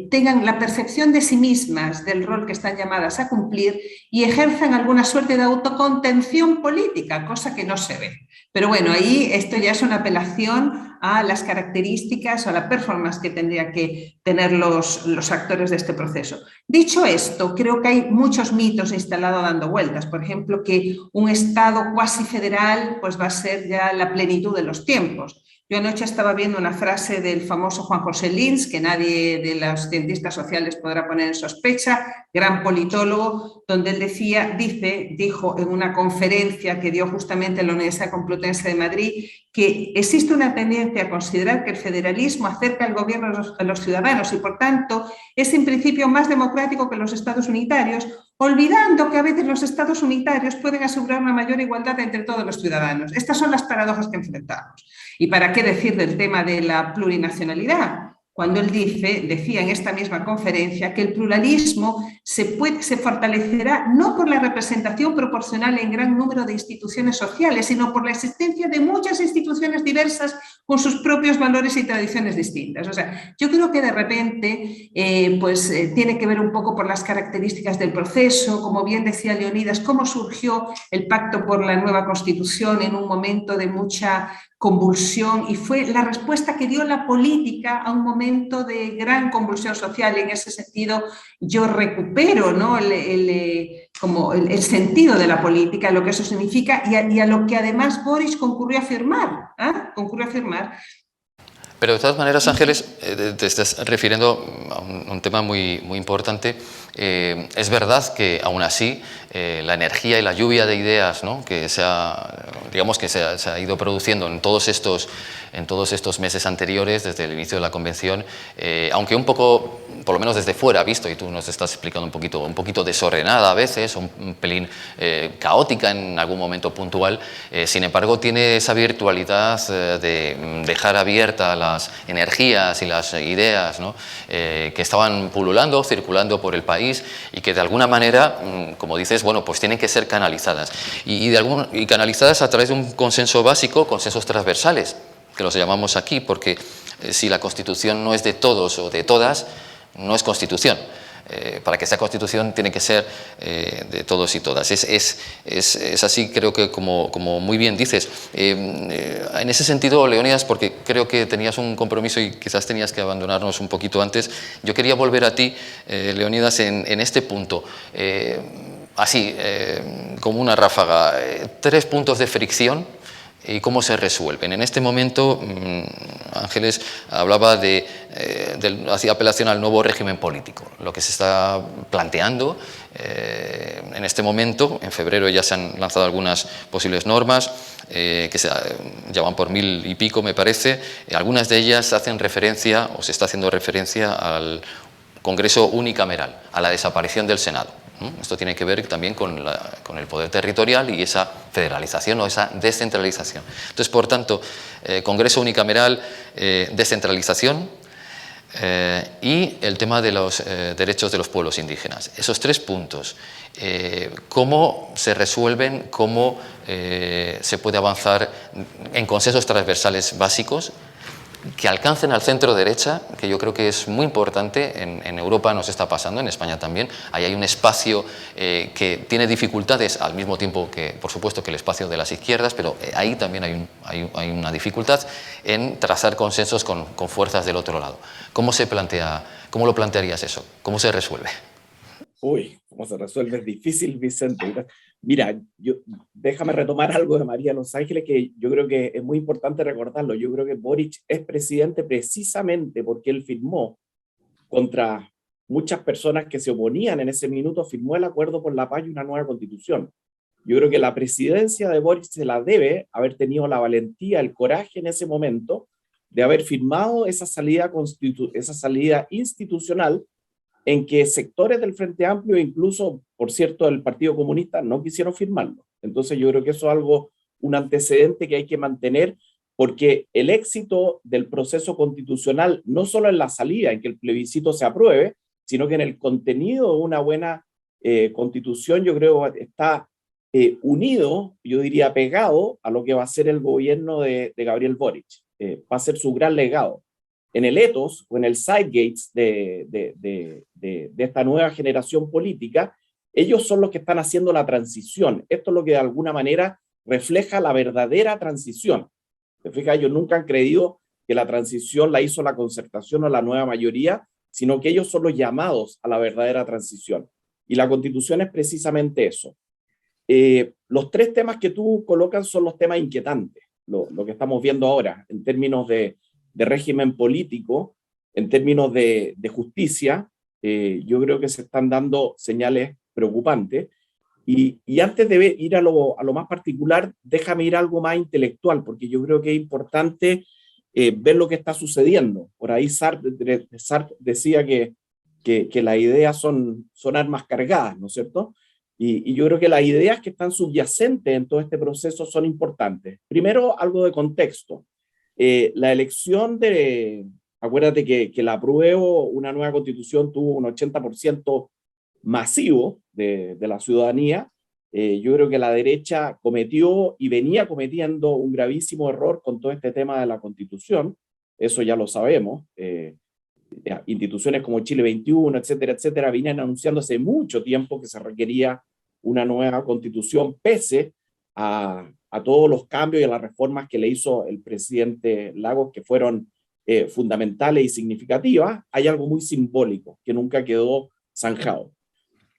tengan la percepción de sí mismas del rol que están llamadas a cumplir y ejerzan alguna suerte de autocontención política, cosa que no se ve. Pero bueno, ahí esto ya es una apelación a las características o a la performance que tendrían que tener los actores de este proceso. Dicho esto, creo que hay muchos mitos instalados dando vueltas. Por ejemplo, que un Estado cuasi federal pues va a ser ya la plenitud de los tiempos. Yo anoche estaba viendo una frase del famoso Juan José Lins, que nadie de los cientistas sociales podrá poner en sospecha, gran politólogo, donde él dijo en una conferencia que dio justamente en la Universidad Complutense de Madrid, que existe una tendencia a considerar que el federalismo acerca el gobierno a los ciudadanos y, por tanto, es en principio más democrático que los estados unitarios, olvidando que a veces los estados unitarios pueden asegurar una mayor igualdad entre todos los ciudadanos. Estas son las paradojas que enfrentamos. ¿Y para qué decir del tema de la plurinacionalidad? Cuando él decía en esta misma conferencia que el pluralismo se fortalecerá no por la representación proporcional en gran número de instituciones sociales, sino por la existencia de muchas instituciones diversas con sus propios valores y tradiciones distintas. O sea, yo creo que de repente tiene que ver un poco por las características del proceso, como bien decía Leonidas, cómo surgió el Pacto por la Nueva Constitución en un momento de mucha convulsión, y fue la respuesta que dio la política a un momento de gran convulsión social. En ese sentido, yo recupero, ¿no?, el sentido de la política, lo que eso significa, y a lo que además Boric concurrió a firmar. Pero de todas maneras, Ángeles, te estás refiriendo a un tema muy, muy importante. Es verdad que aún así la energía y la lluvia de ideas, ¿no?, que se ha ido produciendo en todos estos meses anteriores, desde el inicio de la convención, aunque un poco, por lo menos desde fuera visto, y tú nos estás explicando un poquito desordenada a veces, un pelín caótica en algún momento puntual, sin embargo tiene esa virtualidad de dejar abierta las energías y las ideas, ¿no?, que estaban pululando, circulando por el país, y que de alguna manera, como dices, bueno, pues tienen que ser canalizadas y canalizadas a través de un consenso básico, consensos transversales, que los llamamos aquí, porque si la Constitución no es de todos o de todas, no es Constitución. Para que sea Constitución tiene que ser de todos y todas. Es así, creo que como muy bien dices. En ese sentido, Leonidas, porque creo que tenías un compromiso y quizás tenías que abandonarnos un poquito antes, yo quería volver a ti, Leonidas, en este punto. Así, como una ráfaga, 3 puntos de fricción y cómo se resuelven. En este momento, Ángeles hablaba hacía apelación al nuevo régimen político. Lo que se está planteando en este momento, en febrero ya se han lanzado algunas posibles normas, que ya van por 1000 y pico, me parece. Algunas de ellas hacen referencia, o se está haciendo referencia, al Congreso unicameral, a la desaparición del Senado. Esto tiene que ver también con el poder territorial y esa federalización o esa descentralización. Entonces, por tanto, Congreso unicameral, descentralización y el tema de los derechos de los pueblos indígenas. Esos 3 puntos, ¿cómo se resuelven? ¿Cómo se puede avanzar en consensos transversales básicos que alcancen al centro derecha, que yo creo que es muy importante? En Europa nos está pasando, en España también. Ahí hay un espacio que tiene dificultades al mismo tiempo que, por supuesto, que el espacio de las izquierdas, pero ahí también hay una dificultad en trazar consensos con fuerzas del otro lado. ¿Cómo lo plantearías eso? ¿Cómo se resuelve? Uy, ¿cómo se resuelve? Es difícil, Vicente. Mira, déjame retomar algo de María Los Ángeles, que yo creo que es muy importante recordarlo. Yo creo que Boric es presidente precisamente porque él firmó contra muchas personas que se oponían en ese minuto, firmó el acuerdo por la paz y una nueva constitución. Yo creo que la presidencia de Boric se la debe haber tenido la valentía, el coraje en ese momento de haber firmado esa salida institucional en que sectores del Frente Amplio, incluso, por cierto, del Partido Comunista, no quisieron firmarlo. Entonces yo creo que eso es un antecedente que hay que mantener, porque el éxito del proceso constitucional, no solo en la salida, en que el plebiscito se apruebe, sino que en el contenido de una buena constitución, yo creo está unido, yo diría pegado, a lo que va a ser el gobierno de Gabriel Boric. Va a ser su gran legado. En el ethos o en el zeitgeist de esta nueva generación política, ellos son los que están haciendo la transición. Esto es lo que de alguna manera refleja la verdadera transición. ¿Te fijas? Ellos nunca han creído que la transición la hizo la concertación o la nueva mayoría, sino que ellos son los llamados a la verdadera transición. Y la Constitución es precisamente eso. Los 3 temas que tú colocas son los temas inquietantes, lo que estamos viendo ahora en términos de régimen político, en términos de justicia. Yo creo que se están dando señales preocupantes. Y antes de ir a lo más particular, déjame ir a algo más intelectual, porque yo creo que es importante ver lo que está sucediendo. Por ahí Sartre decía que las ideas son armas cargadas, ¿no es cierto? Y yo creo que las ideas que están subyacentes en todo este proceso son importantes. Primero, algo de contexto. La elección acuérdate que la apruebo, una nueva constitución, tuvo un 80% masivo de la ciudadanía. Yo creo que la derecha cometió y venía cometiendo un gravísimo error con todo este tema de la constitución. Eso ya lo sabemos. Instituciones como Chile 21, etcétera, etcétera, vienen anunciando hace mucho tiempo que se requería una nueva constitución, pese a todos los cambios y a las reformas que le hizo el presidente Lagos, que fueron fundamentales y significativas. Hay algo muy simbólico que nunca quedó zanjado.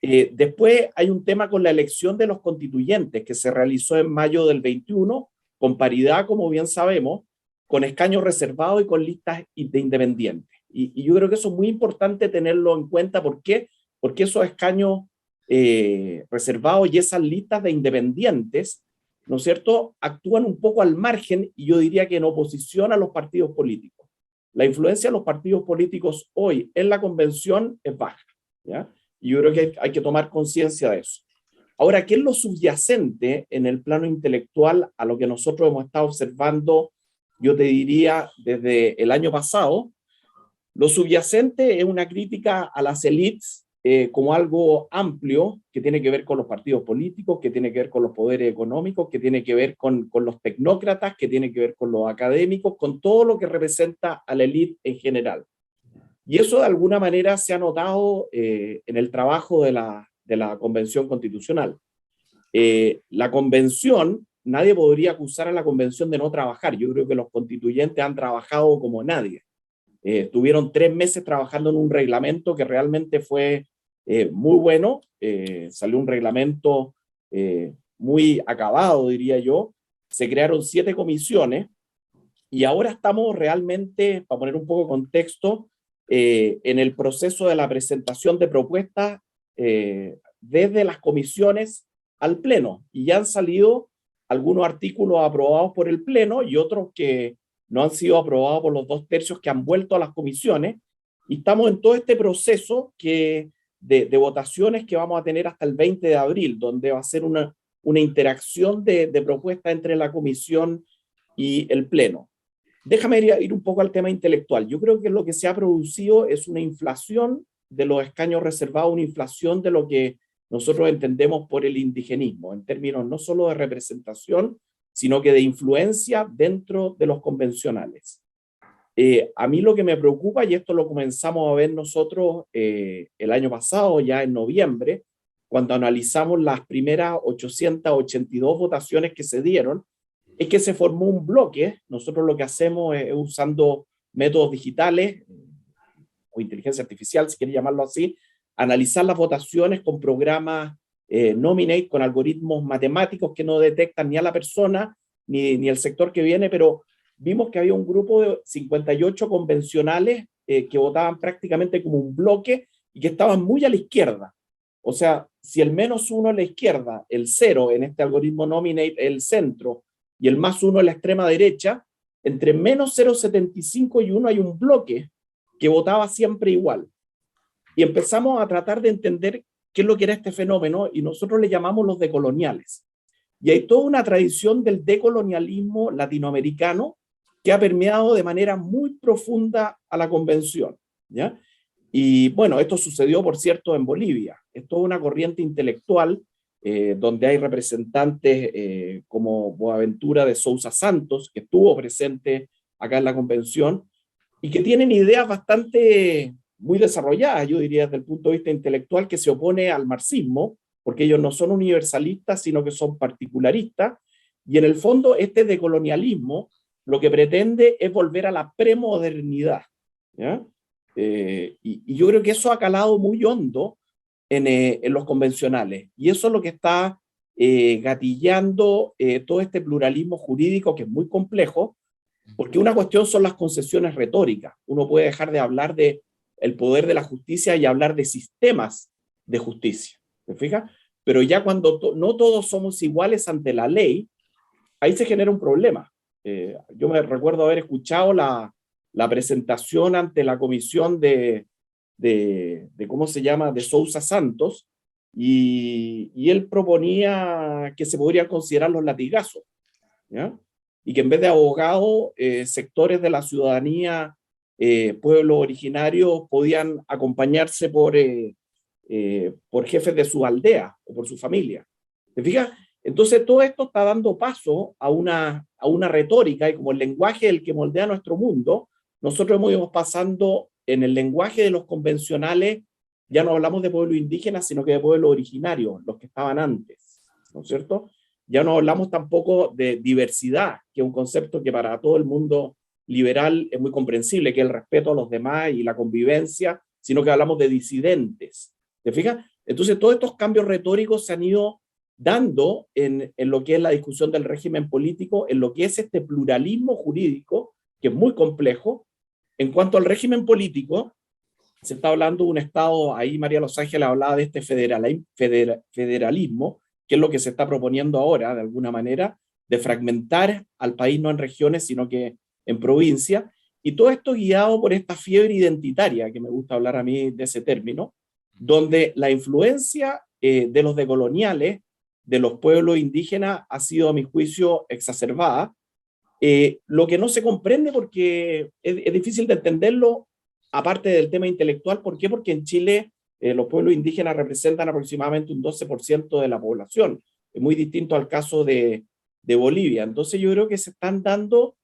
Después hay un tema con la elección de los constituyentes que se realizó en mayo del 21, con paridad, como bien sabemos, con escaños reservados y con listas de independientes. Y yo creo que eso es muy importante tenerlo en cuenta. ¿Por qué? Porque esos escaños reservados y esas listas de independientes, ¿no es cierto?, actúan un poco al margen, y yo diría que en oposición a los partidos políticos. La influencia de los partidos políticos hoy en la convención es baja, ¿ya? Y yo creo que hay que tomar conciencia de eso. Ahora, ¿qué es lo subyacente en el plano intelectual a lo que nosotros hemos estado observando, yo te diría, desde el año pasado? Lo subyacente es una crítica a las élites como algo amplio que tiene que ver con los partidos políticos, que tiene que ver con los poderes económicos, que tiene que ver con los tecnócratas, que tiene que ver con los académicos, con todo lo que representa a la élite en general. Y eso de alguna manera se ha notado en el trabajo de la Convención Constitucional. La Convención, nadie podría acusar a la Convención de no trabajar. Yo creo que los constituyentes han trabajado como nadie. Tuvieron 3 meses trabajando en un reglamento que realmente fue muy bueno. Salió un reglamento muy acabado, diría yo, se crearon 7 comisiones y ahora estamos realmente, para poner un poco de contexto, en el proceso de la presentación de propuestas desde las comisiones al Pleno. Y ya han salido algunos artículos aprobados por el Pleno y otros que no han sido aprobados por los 2/3 que han vuelto a las comisiones. Y estamos en todo este proceso de votaciones que vamos a tener hasta el 20 de abril, donde va a ser una interacción de propuestas entre la comisión y el Pleno. Déjame ir un poco al tema intelectual. Yo creo que lo que se ha producido es una inflación de los escaños reservados, una inflación de lo que nosotros entendemos por el indigenismo, en términos no solo de representación, sino que de influencia dentro de los convencionales. A mí lo que me preocupa, y esto lo comenzamos a ver nosotros el año pasado, ya en noviembre, cuando analizamos las primeras 882 votaciones que se dieron, es que se formó un bloque. Nosotros lo que hacemos es, usando métodos digitales, o inteligencia artificial, si quiere llamarlo así, analizar las votaciones con programas Nominate, con algoritmos matemáticos que no detectan ni a la persona, ni el sector que viene, pero vimos que había un grupo de 58 convencionales que votaban prácticamente como un bloque y que estaban muy a la izquierda. O sea, si el -1 a la izquierda, el 0 en este algoritmo Nominate, el centro, y el +1 a la extrema derecha, entre -0,75 y 1 hay un bloque que votaba siempre igual. Y empezamos a tratar de entender qué es lo que era este fenómeno, y nosotros le llamamos los decoloniales. Y hay toda una tradición del decolonialismo latinoamericano que ha permeado de manera muy profunda a la convención, ¿ya? Y bueno, esto sucedió, por cierto, en Bolivia. Es toda una corriente intelectual donde hay representantes como Boaventura de Sousa Santos, que estuvo presente acá en la convención, y que tienen ideas bastante muy desarrolladas, yo diría, desde el punto de vista intelectual, que se opone al marxismo, porque ellos no son universalistas, sino que son particularistas, y en el fondo este decolonialismo lo que pretende es volver a la premodernidad, ¿ya? Y yo creo que eso ha calado muy hondo en los convencionales, y eso es lo que está gatillando todo este pluralismo jurídico que es muy complejo, porque una cuestión son las concesiones retóricas. Uno puede dejar de hablar de el poder de la justicia y hablar de sistemas de justicia, ¿te fijas? Pero ya cuando no todos somos iguales ante la ley, ahí se genera un problema. Yo me recuerdo haber escuchado la presentación ante la comisión de ¿cómo se llama?, de Sousa Santos, y él proponía que se podrían considerar los latigazos, ¿ya? Y que en vez de abogados, sectores de la ciudadanía, pueblos originarios, podían acompañarse por jefes de su aldea o por su familia. ¿Te fijas? Entonces todo esto está dando paso a una retórica, y como el lenguaje es el que moldea nuestro mundo, nosotros hemos ido pasando en el lenguaje de los convencionales, ya no hablamos de pueblos indígenas, sino que de pueblos originarios, los que estaban antes, ¿no es cierto? Ya no hablamos tampoco de diversidad, que es un concepto que para todo el mundo liberal es muy comprensible, que es el respeto a los demás y la convivencia, sino que hablamos de disidentes. ¿Te fijas? Entonces todos estos cambios retóricos se han ido dando en lo que es la discusión del régimen político, en lo que es este pluralismo jurídico, que es muy complejo. En cuanto al régimen político, se está hablando de un Estado, ahí María Los Ángeles hablaba de este federalismo, que es lo que se está proponiendo ahora, de alguna manera, de fragmentar al país no en regiones, sino que en provincia, y todo esto guiado por esta fiebre identitaria, que me gusta hablar a mí de ese término, donde la influencia de los decoloniales, de los pueblos indígenas, ha sido, a mi juicio, exacerbada, lo que no se comprende porque es difícil de entenderlo, aparte del tema intelectual. ¿Por qué? Porque en Chile los pueblos indígenas representan aproximadamente un 12% de la población, es muy distinto al caso de Bolivia. Entonces yo creo que se están dando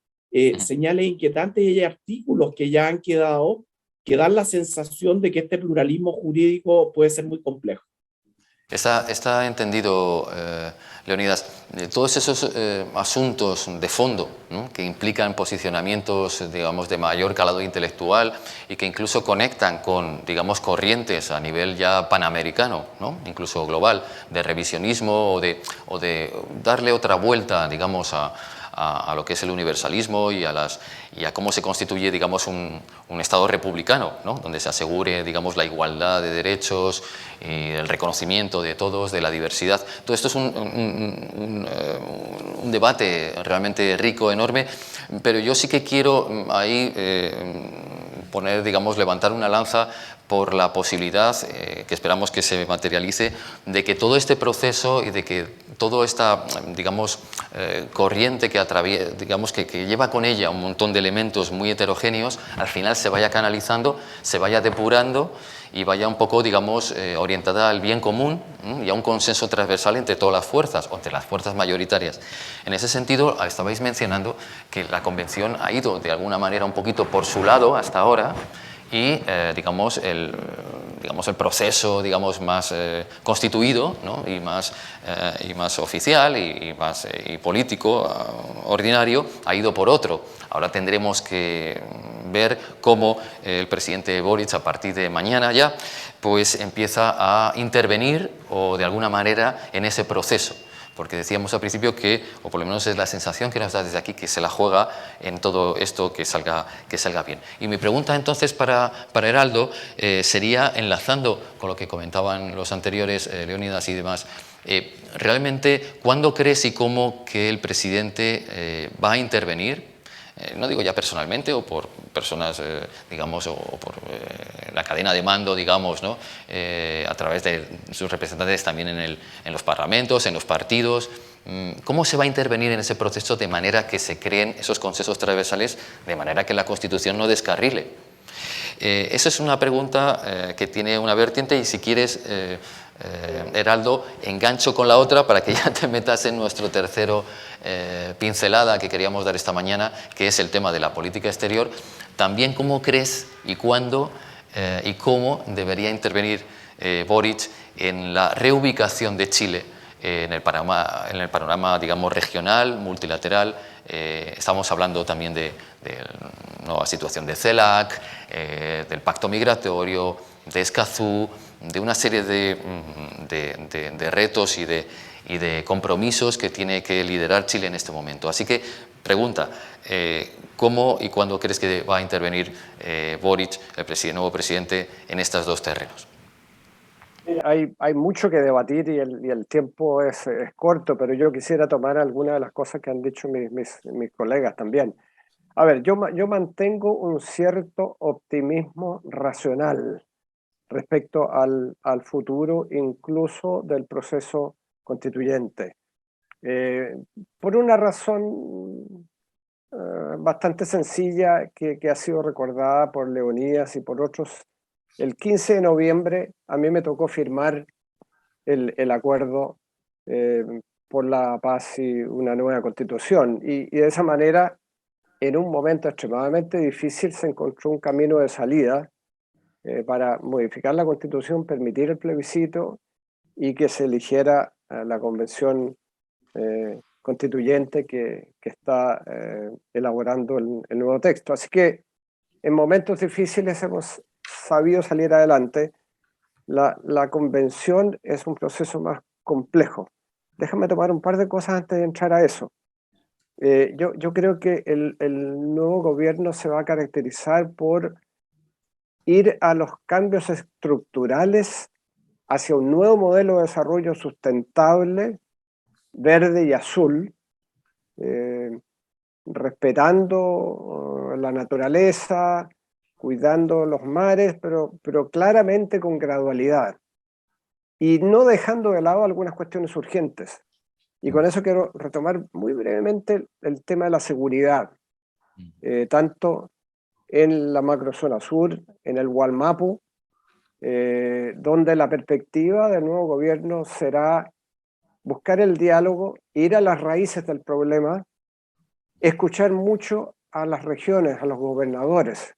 señales inquietantes, y hay artículos que ya han quedado que dan la sensación de que este pluralismo jurídico puede ser muy complejo. Está entendido, Leonidas, todos esos asuntos de fondo, ¿no?, que implican posicionamientos, digamos, de mayor calado intelectual y que incluso conectan con, digamos, corrientes a nivel ya panamericano, ¿no?, incluso global, de revisionismo o de darle otra vuelta, digamos, a lo que es el universalismo y a cómo se constituye, digamos, un Estado republicano, ¿no?, donde se asegure, digamos, la igualdad de derechos y el reconocimiento de todos, de la diversidad. Todo esto es un debate realmente rico, enorme, pero yo sí que quiero ahí poner, digamos, levantar una lanza por la posibilidad, que esperamos que se materialice, de que todo este proceso y de que toda esta, digamos, corriente que atraviesa, digamos, que lleva con ella un montón de elementos muy heterogéneos, al final se vaya canalizando, se vaya depurando y vaya un poco, digamos, orientada al bien común y a un consenso transversal entre todas las fuerzas, o entre las fuerzas mayoritarias. En ese sentido, estabais mencionando que la Convención ha ido de alguna manera un poquito por su lado hasta ahora, y digamos, el proceso, digamos, más constituido, ¿no?, y más oficial y político ordinario ha ido por otro. Ahora tendremos que ver cómo el presidente Boric, a partir de mañana ya, pues empieza a intervenir o de alguna manera en ese proceso. Porque decíamos al principio que, o por lo menos es la sensación que nos da desde aquí, que se la juega en todo esto que salga bien. Y mi pregunta entonces para Heraldo sería, enlazando con lo que comentaban los anteriores, Leónidas y demás, realmente, ¿cuándo crees y cómo que el presidente va a intervenir? No digo ya personalmente o por personas, digamos, o por la cadena de mando, digamos, ¿no?, a través de sus representantes también en los parlamentos, en los partidos. ¿Cómo se va a intervenir en ese proceso de manera que se creen esos consensos transversales, de manera que la Constitución no descarrile? Esa es una pregunta que tiene una vertiente y, si quieres, Heraldo, engancho con la otra para que ya te metas en nuestro tercero pincelada que queríamos dar esta mañana, que es el tema de la política exterior. También, ¿cómo crees y cuándo y cómo debería intervenir Boric en la reubicación de Chile en el panorama, digamos, regional, multilateral? Estamos hablando también de la nueva situación de CELAC, del pacto migratorio, de Escazú, de una serie de retos y de compromisos que tiene que liderar Chile en este momento. Así que, pregunta, ¿cómo y cuándo crees que va a intervenir Boric, el nuevo presidente, en estos dos terrenos? Hay mucho que debatir y el tiempo es corto, pero yo quisiera tomar algunas de las cosas que han dicho mis colegas también. A ver, yo mantengo un cierto optimismo racional respecto al futuro, incluso del proceso constituyente. Por una razón bastante sencilla que ha sido recordada por Leonidas y por otros. El 15 de noviembre a mí me tocó firmar el acuerdo por la paz y una nueva constitución. Y de esa manera, en un momento extremadamente difícil, se encontró un camino de salida para modificar la constitución, permitir el plebiscito y que se eligiera la convención constituyente que está elaborando el nuevo texto. Así que en momentos difíciles hemos sabido salir adelante. La convención es un proceso más complejo. Déjame tomar un par de cosas antes de entrar a eso. Yo creo que el nuevo gobierno se va a caracterizar por ir a los cambios estructurales hacia un nuevo modelo de desarrollo sustentable, verde y azul, respetando la naturaleza, cuidando los mares, pero claramente con gradualidad y no dejando de lado algunas cuestiones urgentes. Y con eso quiero retomar muy brevemente el tema de la seguridad, tanto en la macrozona sur, en el Wallmapu, donde la perspectiva del nuevo gobierno será buscar el diálogo, ir a las raíces del problema, escuchar mucho a las regiones, a los gobernadores,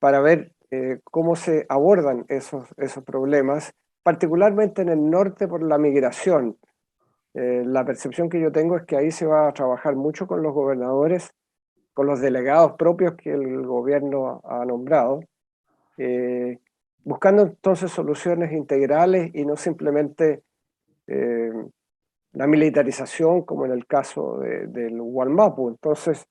para ver cómo se abordan esos problemas, particularmente en el norte por la migración. La percepción que yo tengo es que ahí se va a trabajar mucho con los gobernadores, con los delegados propios que el gobierno ha nombrado, buscando entonces soluciones integrales y no simplemente la militarización como en el caso del Wallmapu. Entonces,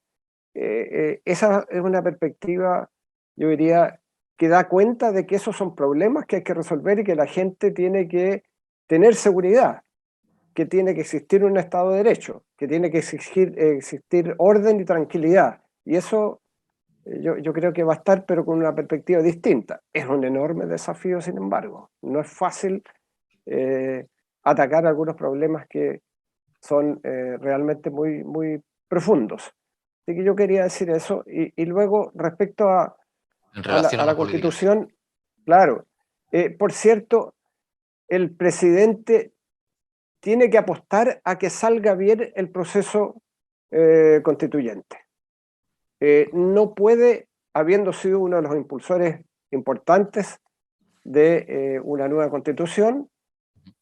esa es una perspectiva, yo diría, que da cuenta de que esos son problemas que hay que resolver y que la gente tiene que tener seguridad, que tiene que existir un Estado de Derecho, que tiene que existir orden y tranquilidad. Y eso yo creo que va a estar, pero con una perspectiva distinta. Es un enorme desafío, sin embargo. No es fácil atacar algunos problemas que son realmente muy, muy profundos. Así que yo quería decir eso. Y luego, respecto En a relación a la la política Constitución, claro. Por cierto, el presidente tiene que apostar a que salga bien el proceso constituyente. No puede, habiendo sido uno de los impulsores importantes de una nueva constitución,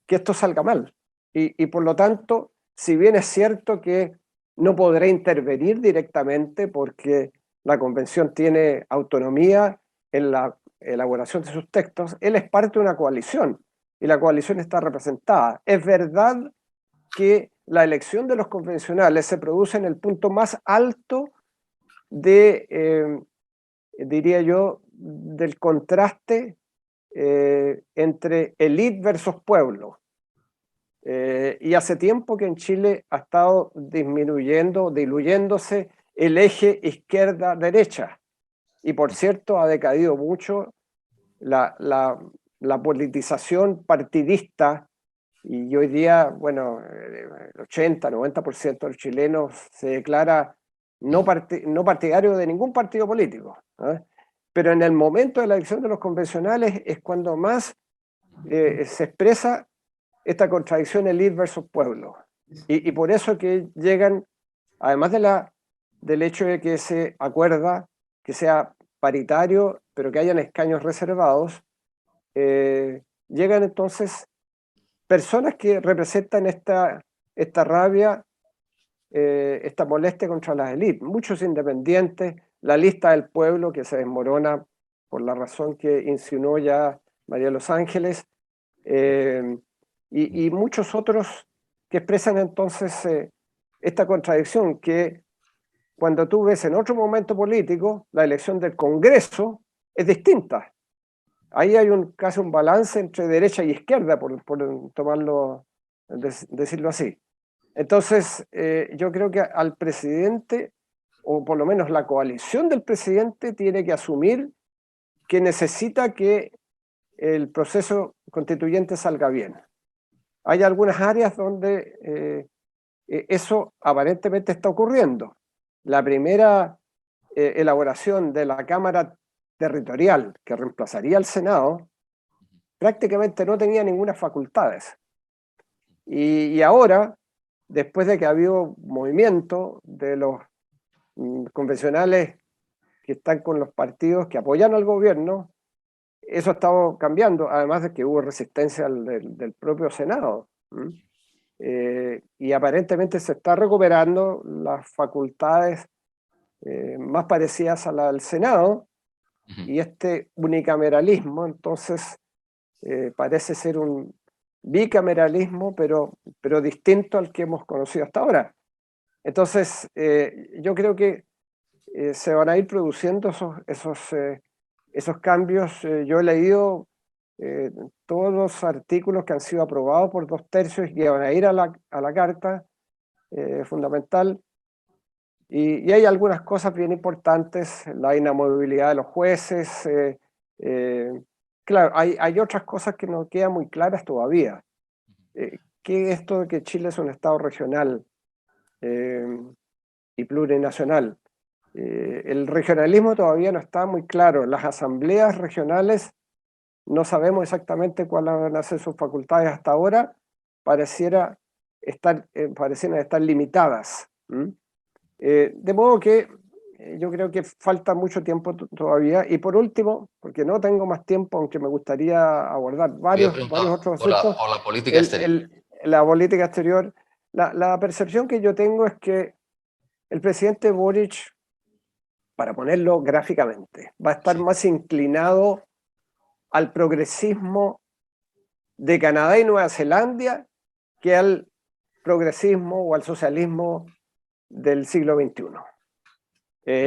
que esto salga mal. Y por lo tanto, si bien es cierto que no podrá intervenir directamente porque la convención tiene autonomía en la elaboración de sus textos, él es parte de una coalición y la coalición está representada. Es verdad que la elección de los convencionales se produce en el punto más alto de, diría yo, del contraste entre élite versus pueblo. Y hace tiempo que en Chile ha estado disminuyendo, diluyéndose el eje izquierda-derecha. Y por cierto, ha decaído mucho la politización partidista. Y hoy día, bueno, el 80-90% de los chilenos se declara no partidario de ningún partido político, ¿eh? Pero en el momento de la elección de los convencionales es cuando más se expresa esta contradicción élite versus pueblo. Y por eso que llegan, además del hecho de que se acuerda que sea paritario, pero que hayan escaños reservados, llegan entonces personas que representan esta rabia, esta molestia contra las élites, muchos independientes, la lista del pueblo que se desmorona por la razón que insinuó ya María de los Ángeles, y muchos otros que expresan entonces esta contradicción que cuando tú ves en otro momento político, la elección del Congreso es distinta. Ahí hay casi un balance entre derecha y izquierda, por tomarlo, decirlo así. Entonces, yo creo que al presidente, o por lo menos la coalición del presidente, tiene que asumir que necesita que el proceso constituyente salga bien. Hay algunas áreas donde eso aparentemente está ocurriendo. La primera elaboración de la Cámara Territorial, que reemplazaría al Senado, prácticamente no tenía ninguna facultades. Y ahora, después de que ha habido movimiento de los convencionales que están con los partidos que apoyan al gobierno, eso ha estado cambiando, además de que hubo resistencia del propio Senado. Y aparentemente se está recuperando las facultades más parecidas a la del Senado, y este unicameralismo entonces parece ser un bicameralismo, pero distinto al que hemos conocido hasta ahora. Entonces, yo creo que se van a ir produciendo esos cambios. Yo he leído todos los artículos que han sido aprobados por 2/3 y que van a ir a la Carta Fundamental. Y hay algunas cosas bien importantes, la inamovibilidad de los jueces. Claro, hay otras cosas que no quedan muy claras todavía. ¿Qué es esto de que Chile es un Estado regional y plurinacional? El regionalismo todavía no está muy claro. Las asambleas regionales no sabemos exactamente cuáles van a ser sus facultades hasta ahora. Parecieran estar limitadas. De modo que yo creo que falta mucho tiempo todavía. Y por último, porque no tengo más tiempo, aunque me gustaría abordar varios otros aspectos, por la política exterior. la política exterior, La percepción que yo tengo es que el presidente Boric, para ponerlo gráficamente, va a estar más inclinado al progresismo de Canadá y Nueva Zelanda que al progresismo o al socialismo del siglo XXI.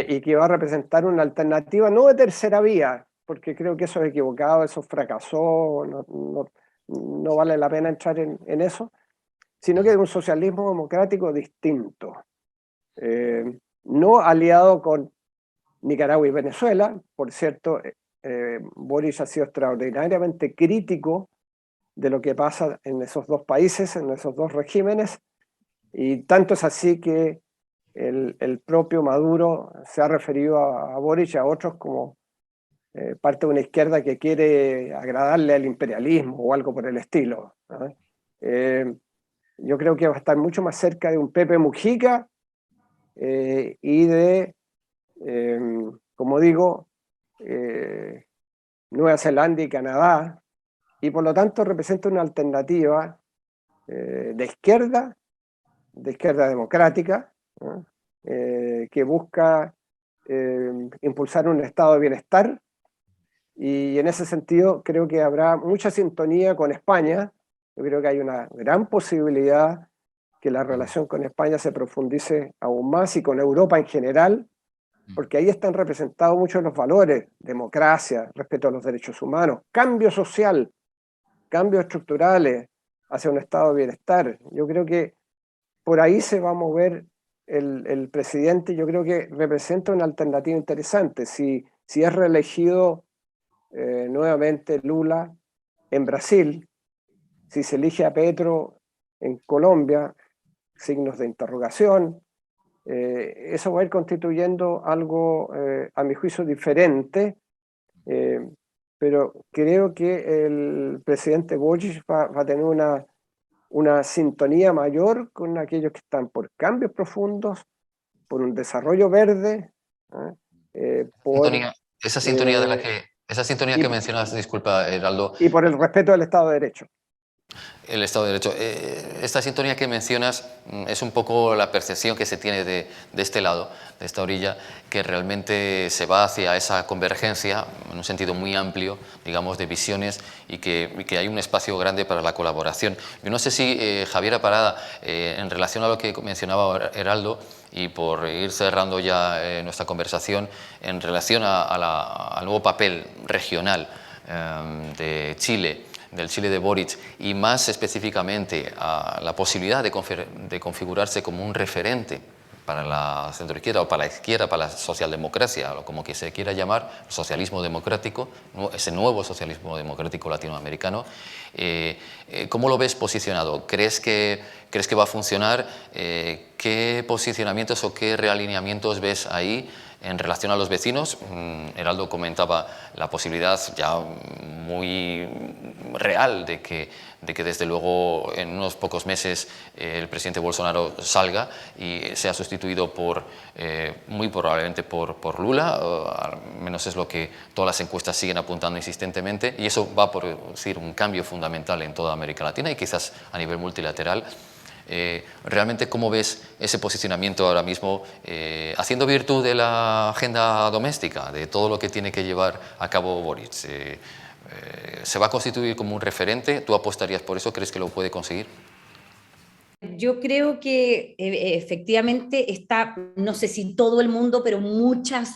Y que va a representar una alternativa no de tercera vía, porque creo que eso es equivocado, eso fracasó, no vale la pena entrar en eso, sino que de un socialismo democrático distinto, no aliado con Nicaragua y Venezuela. Por cierto, Boric ha sido extraordinariamente crítico de lo que pasa en esos dos países, en esos dos regímenes, y tanto es así que el propio Maduro se ha referido a Boric y a otros como parte de una izquierda que quiere agradarle al imperialismo o algo por el estilo, ¿no? Yo creo que va a estar mucho más cerca de un Pepe Mujica y de, como digo, Nueva Zelanda y Canadá, y por lo tanto representa una alternativa de izquierda democrática, ¿no? Que busca impulsar un estado de bienestar, y en ese sentido creo que habrá mucha sintonía con España. Yo creo que hay una gran posibilidad que la relación con España se profundice aún más, y con Europa en general, porque ahí están representados muchos de los valores: democracia, respeto a los derechos humanos, cambio social, cambios estructurales hacia un estado de bienestar. Yo creo que por ahí se va a mover el presidente. Yo creo que representa una alternativa interesante. Si es reelegido nuevamente Lula en Brasil, si se elige a Petro en Colombia, signos de interrogación, eso va a ir constituyendo algo, a mi juicio, diferente, pero creo que el presidente Boric va a tener una sintonía mayor con aquellos que están por cambios profundos, por un desarrollo verde, por, esa sintonía que mencionas, disculpa, Heraldo. Y por el respeto del Estado de Derecho. El Estado de Derecho. Esta sintonía que mencionas es un poco la percepción que se tiene de este lado, de esta orilla, que realmente se va hacia esa convergencia en un sentido muy amplio, digamos, de visiones, y que hay un espacio grande para la colaboración. Yo no sé si, Javiera Parada, en relación a lo que mencionaba Heraldo, y por ir cerrando ya nuestra conversación, en relación al nuevo papel regional de Chile, del Chile de Boric, y más específicamente a la posibilidad de configurarse como un referente para la centroizquierda o para la izquierda, para la socialdemocracia, o como que se quiera llamar, socialismo democrático, ese nuevo socialismo democrático latinoamericano. ¿Cómo lo ves posicionado? ¿Crees que va a funcionar? ¿Qué posicionamientos o qué realineamientos ves ahí en relación a los vecinos? Heraldo comentaba la posibilidad ya muy real de que desde luego en unos pocos meses el presidente Bolsonaro salga y sea sustituido muy probablemente por Lula, al menos es lo que todas las encuestas siguen apuntando insistentemente, y eso va a producir un cambio fundamental en toda América Latina y quizás a nivel multilateral. ¿Realmente cómo ves ese posicionamiento ahora mismo, haciendo virtud de la agenda doméstica, de todo lo que tiene que llevar a cabo Boric? ¿Se va a constituir como un referente? ¿Tú apostarías por eso? ¿Crees que lo puede conseguir? Yo creo que efectivamente está, no sé si todo el mundo, pero muchos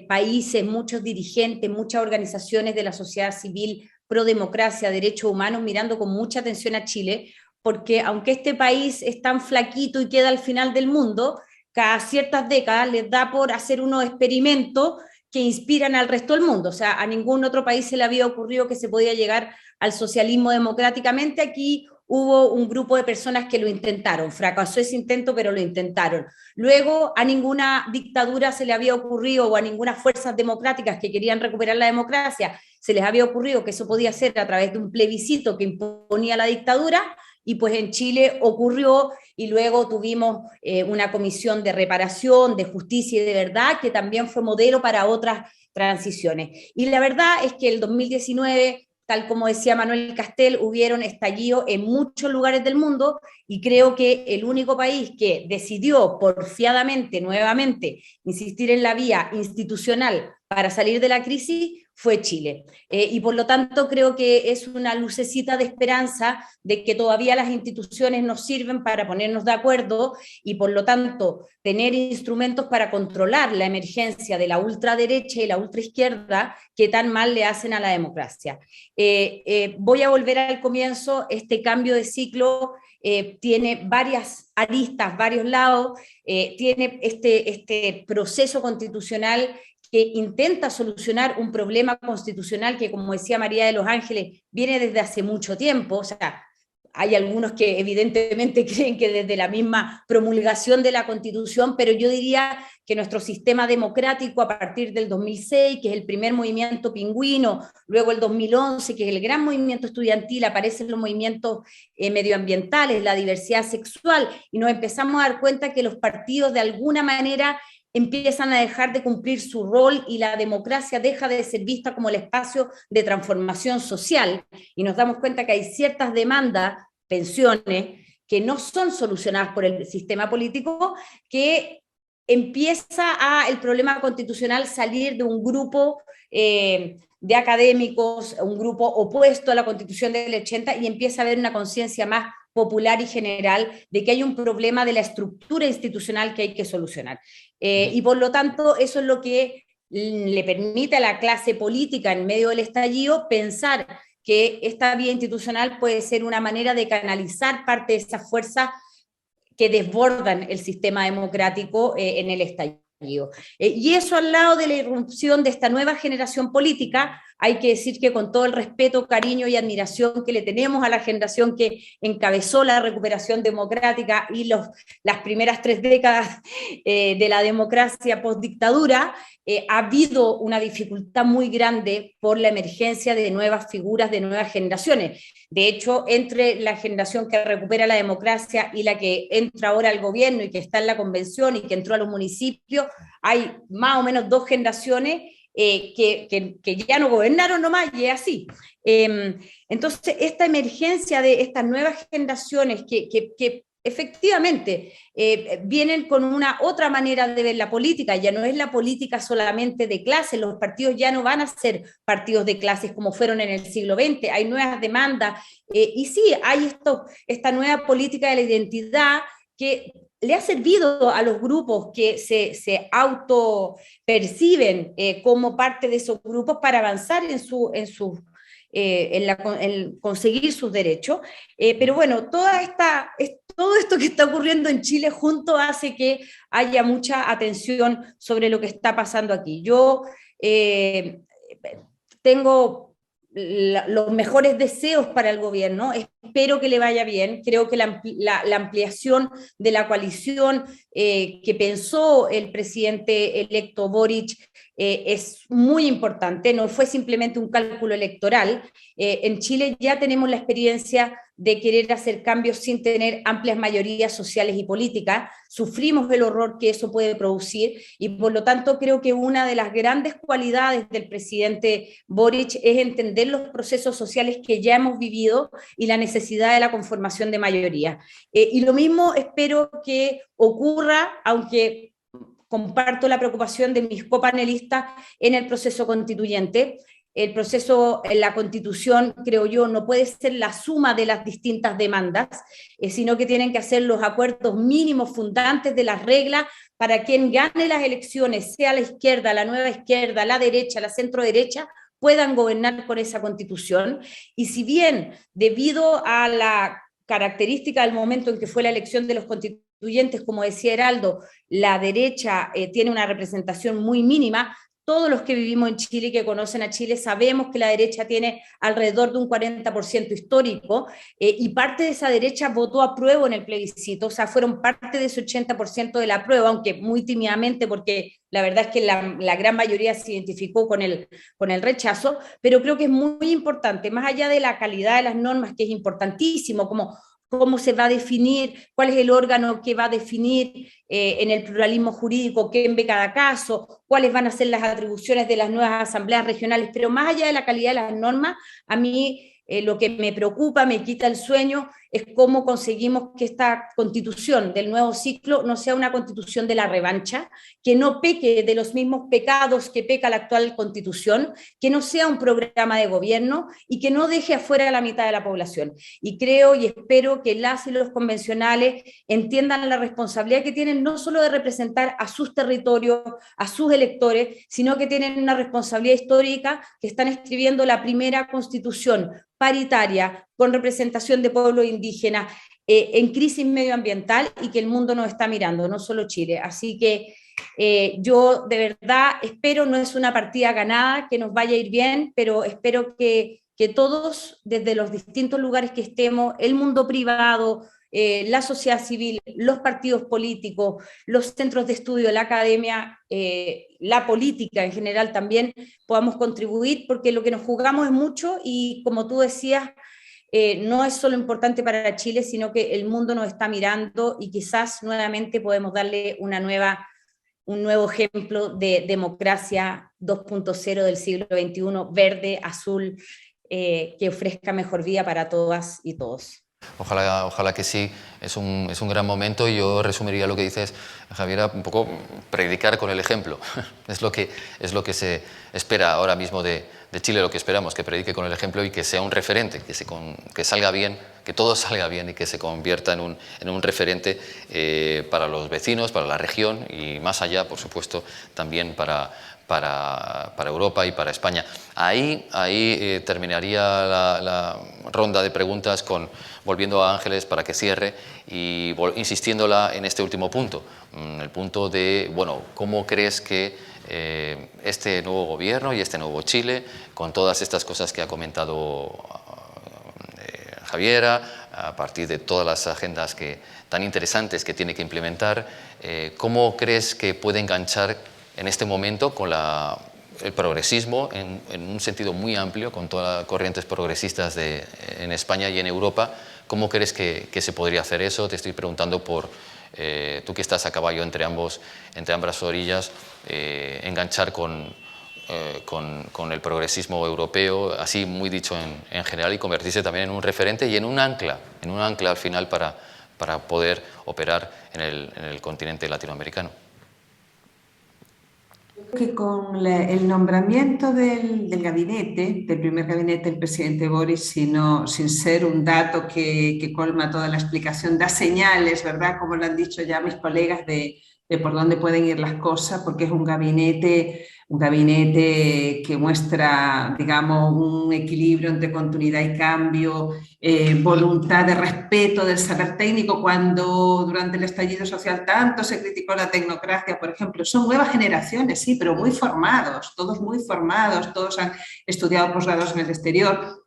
países, muchos dirigentes, muchas organizaciones de la sociedad civil pro democracia, derechos humanos, mirando con mucha atención a Chile, porque aunque este país es tan flaquito y queda al final del mundo, cada ciertas décadas les da por hacer unos experimentos que inspiran al resto del mundo. O sea, a ningún otro país se le había ocurrido que se podía llegar al socialismo democráticamente. Aquí hubo un grupo de personas que lo intentaron, fracasó ese intento, pero lo intentaron. Luego a ninguna dictadura se le había ocurrido, o a ninguna fuerzas democráticas que querían recuperar la democracia, se les había ocurrido que eso podía ser a través de un plebiscito que imponía la dictadura, y pues en Chile ocurrió, y luego tuvimos una comisión de reparación, de justicia y de verdad, que también fue modelo para otras transiciones. Y la verdad es que el 2019 tal como decía Manuel Castel, hubieron estallidos en muchos lugares del mundo, y creo que el único país que decidió porfiadamente, nuevamente, insistir en la vía institucional para salir de la crisis fue Chile. Y por lo tanto creo que es una lucecita de esperanza de que todavía las instituciones nos sirven para ponernos de acuerdo y por lo tanto tener instrumentos para controlar la emergencia de la ultraderecha y la ultraizquierda que tan mal le hacen a la democracia. Voy a volver al comienzo. Este cambio de ciclo tiene varias aristas, varios lados, tiene este proceso constitucional que intenta solucionar un problema constitucional que, como decía María de los Ángeles, viene desde hace mucho tiempo. O sea, hay algunos que evidentemente creen que desde la misma promulgación de la Constitución, pero yo diría que nuestro sistema democrático a partir del 2006, que es el primer movimiento pingüino, luego el 2011, que es el gran movimiento estudiantil, aparecen los movimientos medioambientales, la diversidad sexual, y nos empezamos a dar cuenta que los partidos de alguna manera empiezan a dejar de cumplir su rol y la democracia deja de ser vista como el espacio de transformación social, y nos damos cuenta que hay ciertas demandas, pensiones, que no son solucionadas por el sistema político, que empieza el problema constitucional salir de un grupo de académicos, un grupo opuesto a la Constitución del 80, y empieza a haber una conciencia más popular y general de que hay un problema de la estructura institucional que hay que solucionar. Y por lo tanto, eso es lo que le permite a la clase política en medio del estallido pensar que esta vía institucional puede ser una manera de canalizar parte de esas fuerzas que desbordan el sistema democrático en el estallido. Y eso al lado de la irrupción de esta nueva generación política, hay que decir que con todo el respeto, cariño y admiración que le tenemos a la generación que encabezó la recuperación democrática y las primeras 3 décadas de la democracia postdictadura, ha habido una dificultad muy grande por la emergencia de nuevas figuras, de nuevas generaciones. De hecho, entre la generación que recupera la democracia y la que entra ahora al gobierno y que está en la convención y que entró a los municipios, hay más o menos 2 generaciones que ya no gobernaron nomás, y es así. Entonces, esta emergencia de estas nuevas generaciones que efectivamente vienen con una otra manera de ver la política, ya no es la política solamente de clases, los partidos ya no van a ser partidos de clases como fueron en el siglo XX, hay nuevas demandas, y sí, hay esta nueva política de la identidad que le ha servido a los grupos que se autoperciben como parte de esos grupos para avanzar en conseguir sus derechos. Pero bueno, todo esto que está ocurriendo en Chile junto hace que haya mucha atención sobre lo que está pasando aquí. Yo tengo los mejores deseos para el gobierno, espero que le vaya bien, creo que la ampliación de la coalición que pensó el presidente electo Boric es muy importante, no fue simplemente un cálculo electoral. En Chile ya tenemos la experiencia de querer hacer cambios sin tener amplias mayorías sociales y políticas, sufrimos el horror que eso puede producir, y por lo tanto creo que una de las grandes cualidades del presidente Boric es entender los procesos sociales que ya hemos vivido y la necesidad de la conformación de mayoría. Y lo mismo espero que ocurra, aunque comparto la preocupación de mis copanelistas en el proceso constituyente. El proceso, la Constitución, creo yo, no puede ser la suma de las distintas demandas, sino que tienen que hacer los acuerdos mínimos fundantes de las reglas para quien gane las elecciones, sea la izquierda, la nueva izquierda, la derecha, la centro-derecha, puedan gobernar con esa Constitución. Y si bien, debido a la característica del momento en que fue la elección de los constituyentes, como decía Heraldo, la derecha tiene una representación muy mínima, todos los que vivimos en Chile y que conocen a Chile sabemos que la derecha tiene alrededor de un 40% histórico, y parte de esa derecha votó apruebo en el plebiscito, o sea, fueron parte de ese 80% del apruebo, aunque muy tímidamente, porque la verdad es que la gran mayoría se identificó con el rechazo, pero creo que es muy importante, más allá de la calidad de las normas, que es importantísimo, como cómo se va a definir, cuál es el órgano que va a definir en el pluralismo jurídico quién ve cada caso, cuáles van a ser las atribuciones de las nuevas asambleas regionales, pero más allá de la calidad de las normas, a mí lo que me preocupa, me quita el sueño, es cómo conseguimos que esta constitución del nuevo ciclo no sea una constitución de la revancha, que no peque de los mismos pecados que peca la actual constitución, que no sea un programa de gobierno y que no deje afuera a la mitad de la población. Y creo y espero que las y los convencionales entiendan la responsabilidad que tienen no solo de representar a sus territorios, a sus electores, sino que tienen una responsabilidad histórica, que están escribiendo la primera constitución paritaria, con representación de pueblos indígenas, en crisis medioambiental, y que el mundo nos está mirando, no solo Chile. Así que yo de verdad espero, no es una partida ganada, que nos vaya a ir bien, pero espero que todos, desde los distintos lugares que estemos, el mundo privado, la sociedad civil, los partidos políticos, los centros de estudio, la academia, la política en general también, podamos contribuir, porque lo que nos jugamos es mucho y, como tú decías, no es solo importante para Chile, sino que el mundo nos está mirando y quizás nuevamente podemos darle un nuevo ejemplo de democracia 2.0 del siglo XXI, verde, azul, que ofrezca mejor vida para todas y todos. Ojalá que sí, es un gran momento, y yo resumiría lo que dices, Javiera, un poco predicar con el ejemplo. Es lo que se espera ahora mismo de Chile, lo que esperamos, que predique con el ejemplo y que sea un referente, que salga bien, que todo salga bien y que se convierta en un referente para los vecinos, para la región y más allá, por supuesto, también para Europa y para España. Ahí terminaría la ronda de preguntas volviendo a Ángeles para que cierre y insistiéndola en este último punto, el punto de, bueno, ¿cómo crees que este nuevo gobierno y este nuevo Chile, con todas estas cosas que ha comentado Javiera, a partir de todas las agendas tan interesantes que tiene que implementar, cómo crees que puede enganchar en este momento con el progresismo en un sentido muy amplio, con todas las corrientes progresistas en España y en Europa? ¿Cómo crees que se podría hacer eso? Te estoy preguntando por tú, que estás a caballo entre ambas orillas, enganchar con el progresismo europeo, así muy dicho en general, y convertirse también en un referente y en un ancla al final para poder operar en el continente latinoamericano. Que con el nombramiento del gabinete, del primer gabinete del presidente Boric, sin ser un dato que colma toda la explicación, da señales, ¿verdad?, como lo han dicho ya mis colegas, de por dónde pueden ir las cosas, porque es un gabinete que muestra, digamos, un equilibrio entre continuidad y cambio, voluntad de respeto del saber técnico, cuando durante el estallido social tanto se criticó la tecnocracia, por ejemplo. Son nuevas generaciones, sí, pero muy formados, todos han estudiado posgrados en el exterior.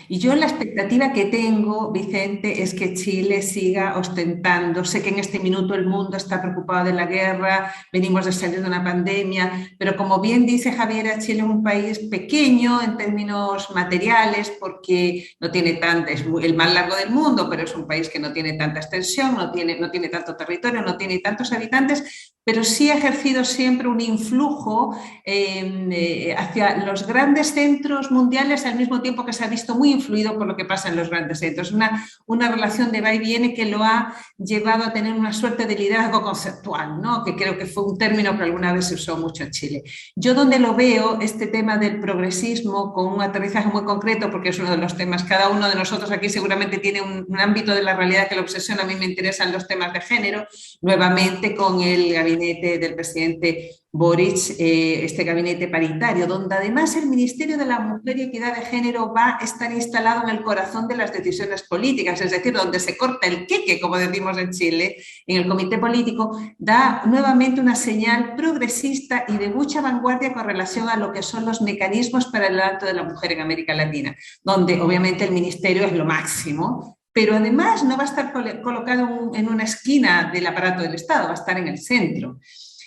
Y yo la expectativa que tengo, Vicente, es que Chile siga ostentando. Sé que en este minuto el mundo está preocupado de la guerra, venimos de salir de una pandemia, pero como bien dice Javiera, Chile es un país pequeño en términos materiales, porque no tiene es el más largo del mundo, pero es un país que no tiene tanta extensión, no tiene tanto territorio, no tiene tantos habitantes, pero sí ha ejercido siempre un influjo hacia los grandes centros mundiales, al mismo tiempo que se ha visto muy influido por lo que pasa en los grandes centros. Una relación de va y viene que lo ha llevado a tener una suerte de liderazgo conceptual, ¿no?, que creo que fue un término que alguna vez se usó mucho en Chile. Yo donde lo veo, este tema del progresismo, con un aterrizaje muy concreto, porque es uno de los temas, cada uno de nosotros aquí seguramente tiene un ámbito de la realidad que lo obsesiona. A mí me interesan los temas de género, nuevamente con el gabinete del presidente Boric, este gabinete paritario, donde además el Ministerio de la Mujer y Equidad de Género va a estar instalado en el corazón de las decisiones políticas, es decir, donde se corta el queque, como decimos en Chile, en el comité político, da nuevamente una señal progresista y de mucha vanguardia con relación a lo que son los mecanismos para el acto de la mujer en América Latina, donde obviamente el ministerio es lo máximo, pero además no va a estar colocado en una esquina del aparato del Estado, va a estar en el centro.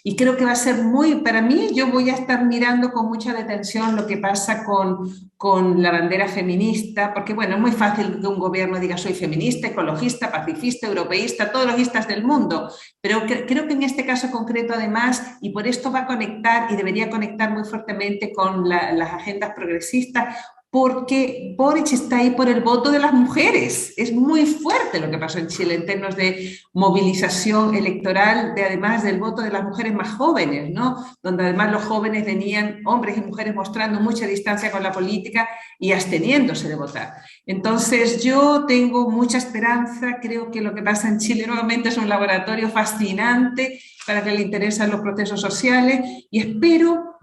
Y creo que va a ser para mí, yo voy a estar mirando con mucha detención lo que pasa con la bandera feminista, porque bueno, es muy fácil que un gobierno diga soy feminista, ecologista, pacifista, europeísta, todos los istas del mundo, pero creo que en este caso concreto además, y por esto va a conectar y debería conectar muy fuertemente con las agendas progresistas, porque Boric está ahí por el voto de las mujeres. Es muy fuerte lo que pasó en Chile en términos de movilización electoral, además del voto de las mujeres más jóvenes, ¿no? Donde además los jóvenes venían, hombres y mujeres, mostrando mucha distancia con la política y absteniéndose de votar. Entonces yo tengo mucha esperanza, creo que lo que pasa en Chile nuevamente es un laboratorio fascinante para que le interesan los procesos sociales y espero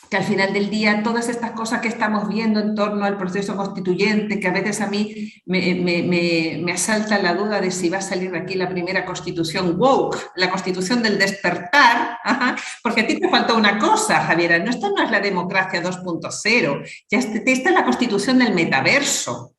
que al final del día todas estas cosas que estamos viendo en torno al proceso constituyente, que a veces a mí me asalta la duda de si va a salir de aquí la primera constitución woke, la constitución del despertar, porque a ti te faltó una cosa, Javiera, esta no es la democracia 2.0, ya esta es la constitución del metaverso.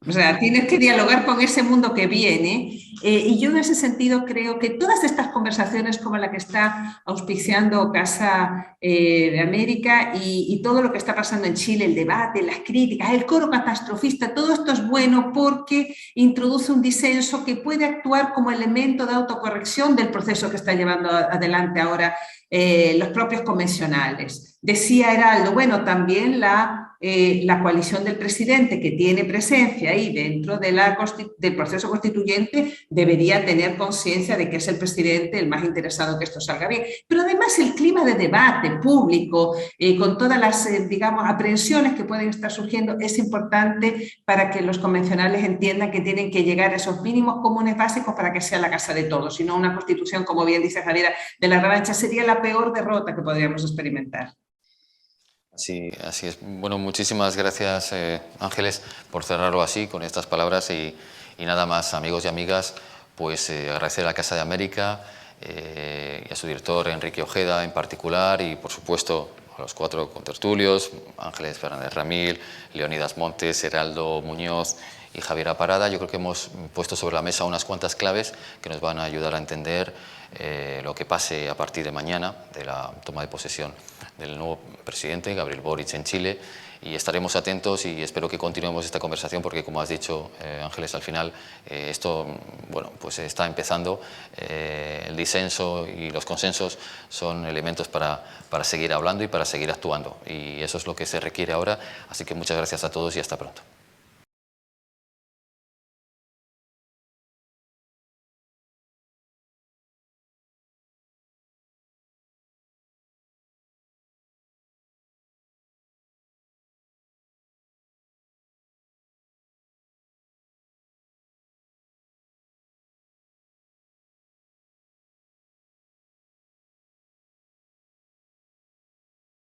O sea, tienes que dialogar con ese mundo que viene y yo en ese sentido creo que todas estas conversaciones como la que está auspiciando Casa de América y todo lo que está pasando en Chile, el debate, las críticas, el coro catastrofista, todo esto es bueno porque introduce un disenso que puede actuar como elemento de autocorrección del proceso que está llevando adelante ahora los propios convencionales. Decía Heraldo, bueno, también la coalición del presidente que tiene presencia ahí dentro del proceso constituyente debería tener conciencia de que es el presidente el más interesado en que esto salga bien. Pero además el clima de debate público, con todas las, digamos, aprehensiones que pueden estar surgiendo, es importante para que los convencionales entiendan que tienen que llegar a esos mínimos comunes básicos para que sea la casa de todos, y no una constitución, como bien dice Javiera, de la revancha. Sería la peor derrota que podríamos experimentar. Sí, así es. Bueno, muchísimas gracias, Ángeles, por cerrarlo así, con estas palabras. Y nada más, amigos y amigas, pues agradecer a la Casa de América y a su director, Enrique Ojeda, en particular, y por supuesto a los 4 contertulios, Ángeles Fernández Ramil, Leonidas Montes, Heraldo Muñoz y Javiera Parada. Yo creo que hemos puesto sobre la mesa unas cuantas claves que nos van a ayudar a entender lo que pase a partir de mañana, de la toma de posesión del nuevo presidente, Gabriel Boric, en Chile, y estaremos atentos y espero que continuemos esta conversación porque, como has dicho, Ángeles, al final esto, bueno, pues está empezando. El disenso y los consensos son elementos para seguir hablando y para seguir actuando, y eso es lo que se requiere ahora. Así que muchas gracias a todos y hasta pronto.